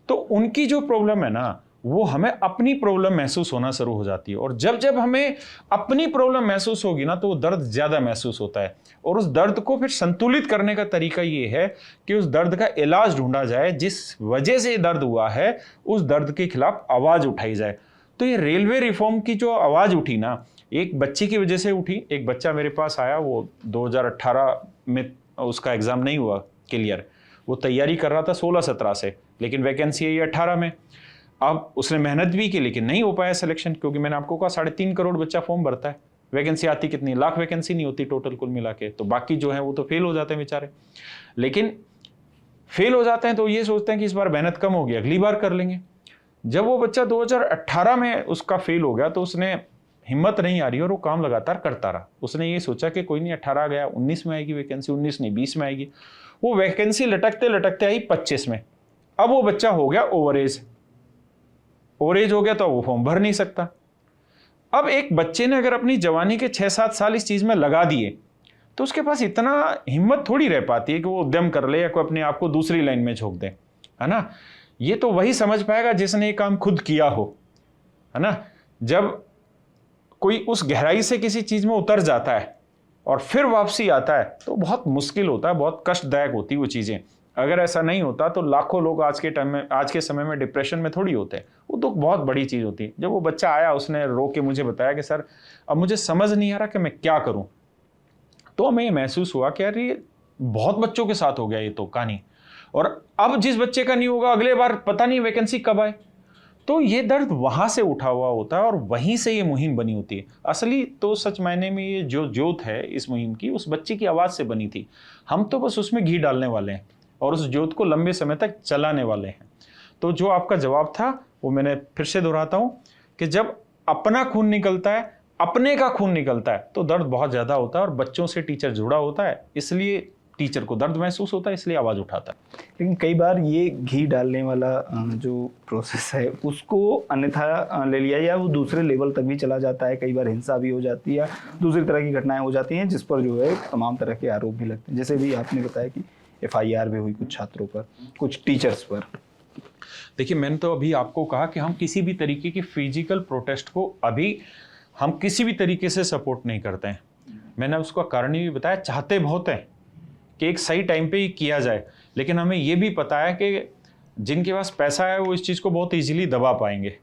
A: तो उनकी जो प्रॉब्लम है ना वो हमें अपनी प्रॉब्लम महसूस होना शुरू हो जाती है, और जब जब हमें अपनी प्रॉब्लम महसूस होगी ना तो वो दर्द ज़्यादा महसूस होता है। और उस दर्द को फिर संतुलित करने का तरीका ये है कि उस दर्द का इलाज ढूंढा जाए, जिस वजह से दर्द हुआ है उस दर्द के खिलाफ आवाज़ उठाई जाए। तो ये रेलवे रिफॉर्म की जो आवाज़ उठी ना, एक बच्चे की वजह से उठी। एक बच्चा मेरे पास आया, वो 2018 में उसका एग्ज़ाम नहीं हुआ क्लियर, वो तैयारी कर रहा था 16-17 से, लेकिन वैकेंसी है 18 में। अब उसने मेहनत भी की लेकिन नहीं हो पाया सिलेक्शन, क्योंकि मैंने आपको कहा 3.5 करोड़ बच्चा फॉर्म भरता है, वैकेंसी आती कितनी, लाख वैकेंसी नहीं होती टोटल कुल मिला के। तो बाकी जो है वो तो फेल हो जाते हैं बेचारे। लेकिन फेल हो जाते हैं तो ये सोचते हैं कि इस बार मेहनत कम होगी, अगली बार कर लेंगे। जब वो बच्चा 2018 में उसका फेल हो गया तो उसने हिम्मत नहीं आ रही और वो काम लगातार करता रहा। उसने ये सोचा कि कोई नहीं, 18 गया, 19 में आएगी वैकेंसी, 19 नहीं 20 में आएगी। वो वैकेंसी लटकते लटकते आई 25 में। अब वो बच्चा हो गया ओवर एज हो गया तो वो फॉर्म भर नहीं सकता। अब एक बच्चे ने अगर अपनी जवानी के 6-7 साल इस चीज में लगा दिए तो उसके पास इतना हिम्मत थोड़ी रह पाती है कि वो उद्यम कर ले या कोई अपने आप को दूसरी लाइन में झोंक दे, है ना। ये तो वही समझ पाएगा जिसने ये काम खुद किया हो, है ना। जब कोई उस गहराई से किसी चीज में उतर जाता है और फिर वापसी आता है तो बहुत मुश्किल होता है, बहुत कष्टदायक होती है वो चीजें। अगर ऐसा नहीं होता तो लाखों लोग आज के समय में डिप्रेशन में थोड़ी होते हैं। वो तो बहुत बड़ी चीज होती है। जब वो बच्चा आया उसने रो के मुझे बताया कि सर अब मुझे समझ नहीं आ रहा कि मैं क्या करूं, तो हमें ये महसूस हुआ कि यार ये बहुत बच्चों के साथ हो गया ये तो कहानी, और अब जिस बच्चे का नहीं होगा अगले बार पता नहीं वैकेंसी कब आए। तो ये दर्द वहां से उठा हुआ होता है और वहीं से ये मुहिम बनी होती है। असली तो सच मायने में ये जो ज्योत है इस मुहिम की उस बच्चे की आवाज से बनी थी। हम तो बस उसमें घी डालने वाले हैं और उस ज्योत को लंबे समय तक चलाने वाले हैं। तो जो आपका जवाब था वो मैंने फिर से दोहराता हूं कि जब अपना खून निकलता है, अपने का खून निकलता है तो दर्द बहुत ज्यादा होता है और बच्चों से टीचर जुड़ा होता है, इसलिए टीचर को दर्द महसूस होता है, इसलिए आवाज उठाता है।
B: लेकिन कई बार ये घी डालने वाला जो प्रोसेस है उसको अन्यथा ले लिया या वो दूसरे लेवल तक भी चला जाता है। कई बार हिंसा भी हो जाती है, दूसरी तरह की घटनाएं हो जाती हैं जिस पर जो है तमाम तरह के आरोप भी लगते हैं। जैसे भी आपने बताया कि FIR भी हुई कुछ छात्रों पर, कुछ टीचर्स पर।
A: देखिए मैंने तो अभी आपको कहा कि हम किसी भी तरीके की फिजिकल प्रोटेस्ट को अभी हम किसी भी तरीके से सपोर्ट नहीं करते हैं। मैंने उसका कारण भी बताया, चाहते बहुत हैं कि एक सही टाइम पे ही किया जाए, लेकिन हमें ये भी पता है कि जिनके पास पैसा है वो इस चीज़ को बहुत इजीली दबा पाएंगे,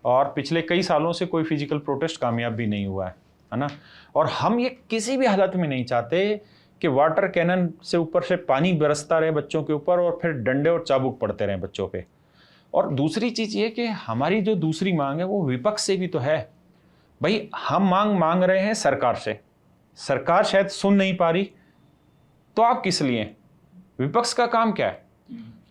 A: और पिछले कई सालों से कोई फिजिकल प्रोटेस्ट कामयाब भी नहीं हुआ है ना। और हम ये किसी भी हालत में नहीं चाहते कि वाटर कैनन से ऊपर से पानी बरसता रहे बच्चों के ऊपर और फिर डंडे और चाबुक पड़ते रहे बच्चों पे। और दूसरी चीज़ ये कि हमारी जो दूसरी मांग है वो विपक्ष से भी तो है। भाई हम मांग रहे हैं सरकार से, सरकार शायद सुन नहीं पा रही, तो आप किस लिए? विपक्ष का काम क्या है?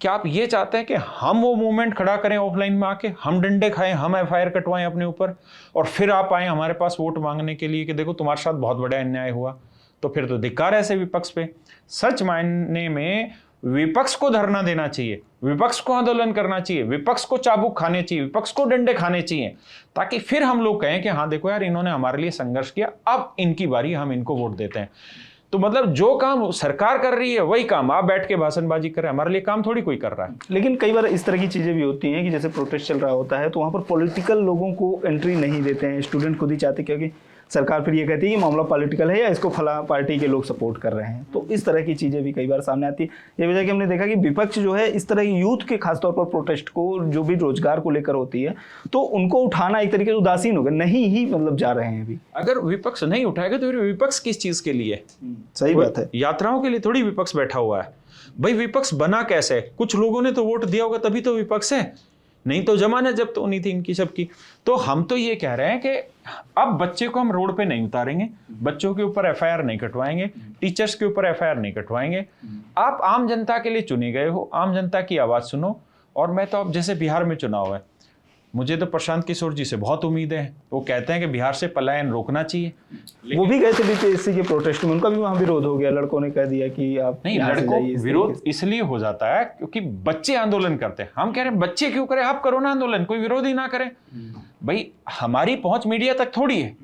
A: क्या आप ये चाहते हैं कि हम वो मूवमेंट खड़ा करें ऑफलाइन में आके, हम डंडे खाएं, हम FIR कटवाएं अपने ऊपर, और फिर आप आए हमारे पास वोट मांगने के लिए कि देखो तुम्हारे साथ बहुत बड़ा अन्याय हुआ? तो फिर तो धिक्कार है ऐसे विपक्ष पे। सच मायने में विपक्ष को धरना देना चाहिए, विपक्ष को आंदोलन करना चाहिए, विपक्ष को चाबुक खाने चाहिए, विपक्ष को डंडे खाने चाहिए, ताकि फिर हम लोग कहें कि हाँ देखो यार इन्होंने हमारे लिए संघर्ष किया, अब इनकी बारी, हम इनको वोट देते हैं। तो मतलब जो काम सरकार कर रही है वही काम आप बैठ के भाषणबाजी कर रहे हैं, हमारे लिए काम थोड़ी कोई कर रहा है।
B: लेकिन कई बार इस तरह की चीज़ें भी होती हैं कि जैसे प्रोटेस्ट चल रहा होता है तो वहाँ पर पॉलिटिकल लोगों को एंट्री नहीं देते हैं, स्टूडेंट खुद ही चाहते, क्योंकि सरकार फिर ये कहती है कि मामला पॉलिटिकल है या इसको फला पार्टी के लोग सपोर्ट कर रहे हैं। तो इस तरह की चीज़ें भी कई बार सामने आती है। ये वजह कि हमने देखा कि विपक्ष जो है इस तरह की यूथ के खासतौर पर प्रोटेस्ट को जो भी रोजगार को लेकर होती है तो उनको उठाना एक तरीके से उदासीन हो गया, नहीं ही मतलब जा रहे हैं अभी।
A: अगर विपक्ष नहीं उठाएगा तो फिर विपक्ष किस चीज़ के लिए?
B: सही बात है,
A: यात्राओं के लिए थोड़ी विपक्ष बैठा हुआ है। भाई विपक्ष बना कैसे? कुछ लोगों ने तो वोट दिया होगा तभी तो विपक्ष है, नहीं तो जमानत जब्त तो नहीं थी इनकी सबकी। तो हम तो ये कह रहे हैं कि अब बच्चे को हम रोड पे नहीं उतारेंगे, बच्चों के ऊपर FIR नहीं कटवाएंगे, टीचर्स के ऊपर FIR नहीं कटवाएंगे। आप आम जनता के लिए चुने गए हो, आम जनता की आवाज सुनो। और मैं तो अब जैसे बिहार में चुनाव है, मुझे तो प्रशांत किशोर जी से बहुत उम्मीदें हैं। वो कहते हैं कि बिहार से पलायन रोकना चाहिए।
B: वो भी गए थे BPSC के प्रोटेस्ट में, उनका भी वहाँ विरोध हो गया, लड़कों ने कह दिया कि आप
A: नहीं, लड़कों विरोध इसलिए हो जाता है क्योंकि बच्चे आंदोलन करते हैं। हम कह रहे हैं बच्चे क्यों करें, आप करो ना आंदोलन, कोई विरोध ही ना करे। भाई हमारी पहुंच मीडिया तक थोड़ी है,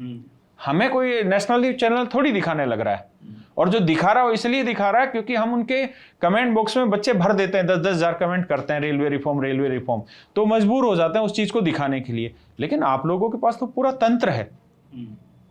A: हमें कोई नेशनल न्यूज चैनल थोड़ी दिखाने लग रहा है, और जो दिखा रहा है वो इसलिए दिखा रहा है क्योंकि हम उनके कमेंट बॉक्स में बच्चे भर देते हैं, 10-10 हज़ार कमेंट करते हैं रेलवे रिफॉर्म, तो मजबूर हो जाते हैं उस चीज को दिखाने के लिए। लेकिन आप लोगों के पास तो पूरा तंत्र है,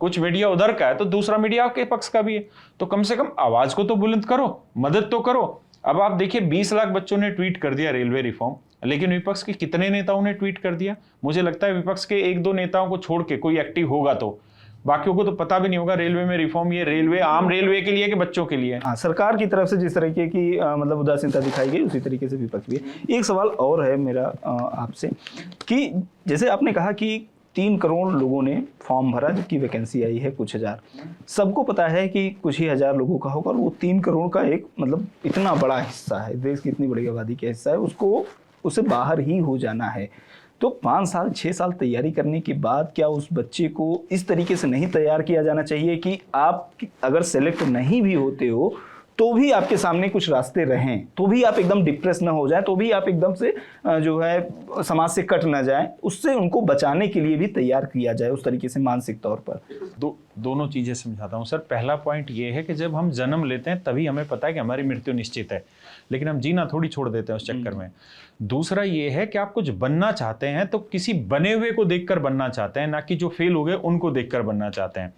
A: कुछ मीडिया उधर का है तो दूसरा मीडिया आपके पक्ष का भी है, तो कम से कम आवाज को तो बुलंद करो, मदद तो करो। अब आप देखिए 20 लाख बच्चों ने ट्वीट कर दिया रेलवे रिफॉर्म, लेकिन विपक्ष के कितने नेताओं ने ट्वीट कर दिया? मुझे लगता है विपक्ष के 1-2 नेताओं को छोड़ के कोई एक्टिव होगा, तो बाकियों को तो पता भी नहीं होगा रेलवे में रिफॉर्म, ये रेलवे आम रेलवे के लिए कि बच्चों के लिए।
B: हाँ, सरकार की तरफ से जिस तरीके की मतलब उदासीनता दिखाई गई उसी तरीके से विपक्ष भी है। एक सवाल और है मेरा आपसे कि जैसे आपने कहा कि 3 करोड़ लोगों ने फॉर्म भरा जबकि वैकेंसी आई है कुछ हजार। सबको पता है कि कुछ ही हजार लोगों का होगा और वो 3 करोड़ का एक मतलब इतना बड़ा हिस्सा है, देश की इतनी बड़ी आबादी का हिस्सा है, उसको उससे बाहर ही हो जाना है। तो 5 साल 6 साल तैयारी करने के बाद क्या उस बच्चे को इस तरीके से नहीं तैयार किया जाना चाहिए कि आप अगर सेलेक्ट नहीं भी होते हो तो भी आपके सामने कुछ रास्ते रहें, तो भी आप एकदम डिप्रेस ना हो जाए, तो भी आप एकदम से जो है समाज से कट ना जाए, उससे उनको बचाने के लिए भी तैयार किया जाए उस तरीके से मानसिक तौर पर।
A: दोनों चीज़ें समझाता हूँ सर। पहला पॉइंट ये है कि जब हम जन्म लेते हैं तभी हमें पता है कि हमारी मृत्यु निश्चित है, लेकिन हम जीना थोड़ी छोड़ देते हैं उस चक्कर में। दूसरा ये है कि आप कुछ बनना चाहते हैं तो किसी बने हुए को देखकर बनना चाहते हैं, ना कि जो फेल हो गए उनको देखकर बनना चाहते हैं।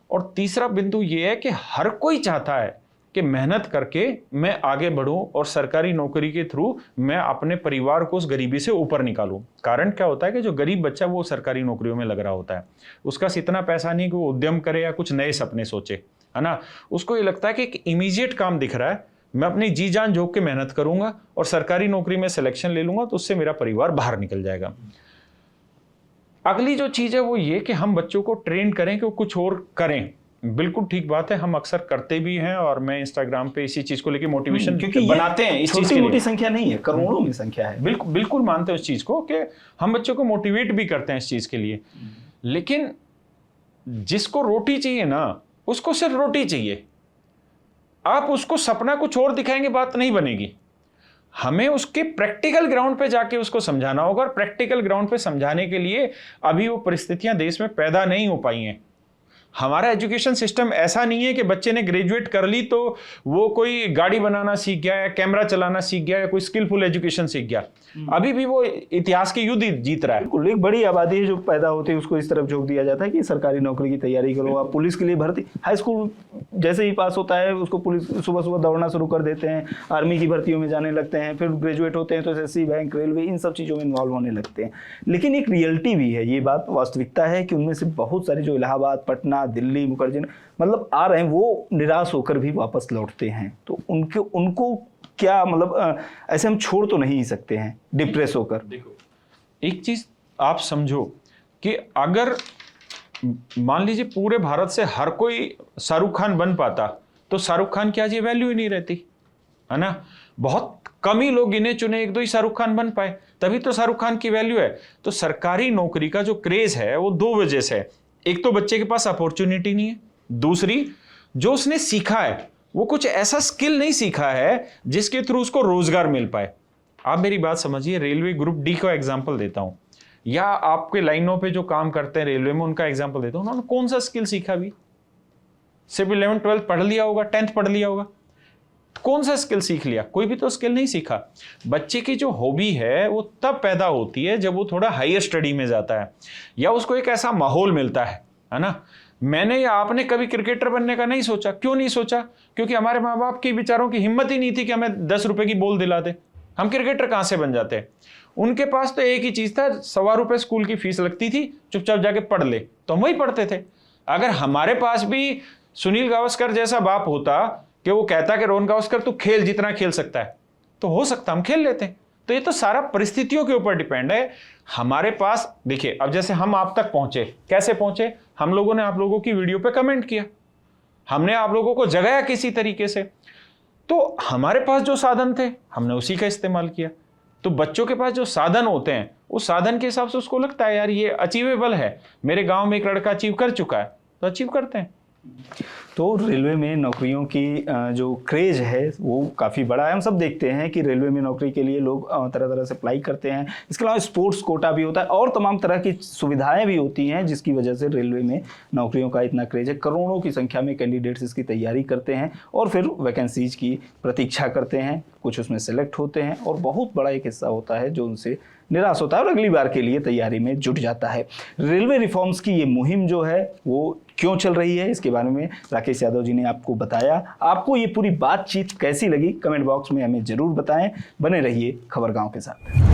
A: और तीसरा बिंदु ये है कि हर कोई चाहता है कि मेहनत करके मैं आगे बढ़ूं और सरकारी नौकरी के थ्रू मैं अपने परिवार को उस गरीबी से ऊपर निकालूं। कारण क्या होता है कि जो गरीब बच्चा वो सरकारी नौकरियों में लग रहा होता है, उसका इतना पैसा नहीं कि वो उद्यम करे या कुछ नए सपने सोचे, है ना। उसको ये लगता है कि एक इमीडिएट काम दिख रहा है, मैं अपनी जी जान झोंक के मेहनत करूंगा और सरकारी नौकरी में सिलेक्शन ले लूंगा तो उससे मेरा परिवार बाहर निकल जाएगा। अगली जो चीज है वो ये कि हम बच्चों को ट्रेन करें कि वो कुछ और करें। बिल्कुल ठीक बात है, हम अक्सर करते भी हैं और मैं इंस्टाग्राम पे इसी चीज को लेके मोटिवेशन बनाते हैं। इस चीज की
B: छोटी संख्या नहीं है, करोड़ों में संख्या है।
A: बिल्कुल बिल्कुल मानते हैं उस चीज को कि हम बच्चों को मोटिवेट भी करते हैं इस चीज के लिए। लेकिन जिसको रोटी चाहिए ना, उसको सिर्फ रोटी चाहिए। आप उसको सपना कुछ और दिखाएंगे बात नहीं बनेगी। हमें उसके प्रैक्टिकल ग्राउंड पे जाके उसको समझाना होगा, और प्रैक्टिकल ग्राउंड पे समझाने के लिए अभी वो परिस्थितियां देश में पैदा नहीं हो पाई हैं। हमारा एजुकेशन सिस्टम ऐसा नहीं है कि बच्चे ने ग्रेजुएट कर ली तो वो कोई गाड़ी बनाना सीख गया या कैमरा चलाना सीख गया या कोई स्किलफुल एजुकेशन सीख गया। अभी भी वो इतिहास के युद्ध जीत रहा है।
B: बिल्कुल, एक बड़ी आबादी है जो पैदा होती है उसको इस तरफ झोंक दिया जाता है कि सरकारी नौकरी की तैयारी करो, आप पुलिस के लिए भर्ती, हाई स्कूल जैसे ही पास होता है उसको पुलिस सुबह सुबह दौड़ना शुरू कर देते हैं, आर्मी की भर्तियों में जाने लगते हैं, फिर ग्रेजुएट होते हैं तो एसएससी, बैंक, रेलवे, इन सब चीज़ों में इन्वॉल्व होने लगते हैं। लेकिन एक रियलिटी भी है, ये बात वास्तविकता है कि उनमें से बहुत सारे जो इलाहाबाद, पटना, दिल्ली, मुखर्जी मतलब आ रहे हैं, वो निराश होकर भी वापस लौटते हैं। तो उनको क्या मतलब ऐसे हम छोड़ तो नहीं सकते हैं डिप्रेस होकर।
A: देखो, एक चीज आप समझो कि अगर मान लीजिए पूरे भारत से हर कोई शाहरुख खान बन पाता तो शाहरुख खान की आज ये वैल्यू ही नहीं रहती, है ना। बहुत कम ही लोग गिने चुने एक दो ही शाहरुख खान बन पाए, तभी तो शाहरुख खान की वैल्यू है। तो सरकारी नौकरी का जो क्रेज है वो दो वजह से है। एक तो बच्चे के पास अपॉर्चुनिटी नहीं है, दूसरी जो उसने सीखा है वो कुछ ऐसा स्किल नहीं सीखा है जिसके थ्रू उसको रोजगार मिल पाए। आप मेरी बात समझिए, रेलवे ग्रुप डी का एग्जांपल देता हूं, या आपके लाइनों पे जो काम करते हैं रेलवे में उनका एग्जांपल देता हूं। उन्होंने कौन सा स्किल सीखा? भी सिर्फ 11th 12th पढ़ लिया होगा, 10th पढ़ लिया होगा, कौन सा स्किल सीख लिया? कोई भी तो स्किल नहीं सीखा। बच्चे की जो हॉबी है वो तब पैदा होती है जब वो थोड़ा हायर स्टडी में जाता है या उसको एक ऐसा माहौल मिलता है ना। मैंने या आपने कभी क्रिकेटर बनने का नहीं सोचा। क्यों नहीं सोचा? क्योंकि हमारे माँ बाप की बेचारों की हिम्मत ही नहीं थी कि हमें 10 रुपए की बॉल दिला दे। हम क्रिकेटर कहाँ से बन जाते? उनके पास तो एक ही चीज था, ₹1.25 स्कूल की फीस लगती थी, चुपचाप जाके पढ़ ले, तो हम वही पढ़ते थे। अगर हमारे पास भी सुनील गावस्कर जैसा बाप होता कि वो कहता कि रोहन गावस्कर तू खेल जितना खेल सकता है, तो हो सकता हम खेल लेते। तो ये तो सारा परिस्थितियों के ऊपर डिपेंड है। हमारे पास देखिए, अब जैसे हम आप तक पहुंचे, कैसे पहुंचे? हम लोगों ने आप लोगों की वीडियो पे कमेंट किया, हमने आप लोगों को जगाया किसी तरीके से, तो हमारे पास जो साधन थे हमने उसी का इस्तेमाल किया। तो बच्चों के पास जो साधन होते हैं उस साधन के हिसाब से उसको लगता है यार ये अचीवेबल है, मेरे गांव में एक लड़का अचीव कर चुका है, तो अचीव करते हैं।
B: तो रेलवे में नौकरियों की जो क्रेज है वो काफ़ी बड़ा है। हम सब देखते हैं कि रेलवे में नौकरी के लिए लोग तरह तरह से अप्लाई करते हैं। इसके अलावा स्पोर्ट्स कोटा भी होता है और तमाम तरह की सुविधाएं भी होती हैं जिसकी वजह से रेलवे में नौकरियों का इतना क्रेज है। करोड़ों की संख्या में कैंडिडेट्स इसकी तैयारी करते हैं और फिर वैकेंसीज की प्रतीक्षा करते हैं। कुछ उसमें सेलेक्ट होते हैं और बहुत बड़ा एक हिस्सा होता है जो उनसे निराश होता है और अगली बार के लिए तैयारी में जुट जाता है। रेलवे रिफॉर्म्स की ये मुहिम जो है वो क्यों चल रही है, इसके बारे में राकेश यादव जी ने आपको बताया। आपको ये पूरी बातचीत कैसी लगी कमेंट बॉक्स में हमें जरूर बताएं। बने रहिए खबरगांव के साथ।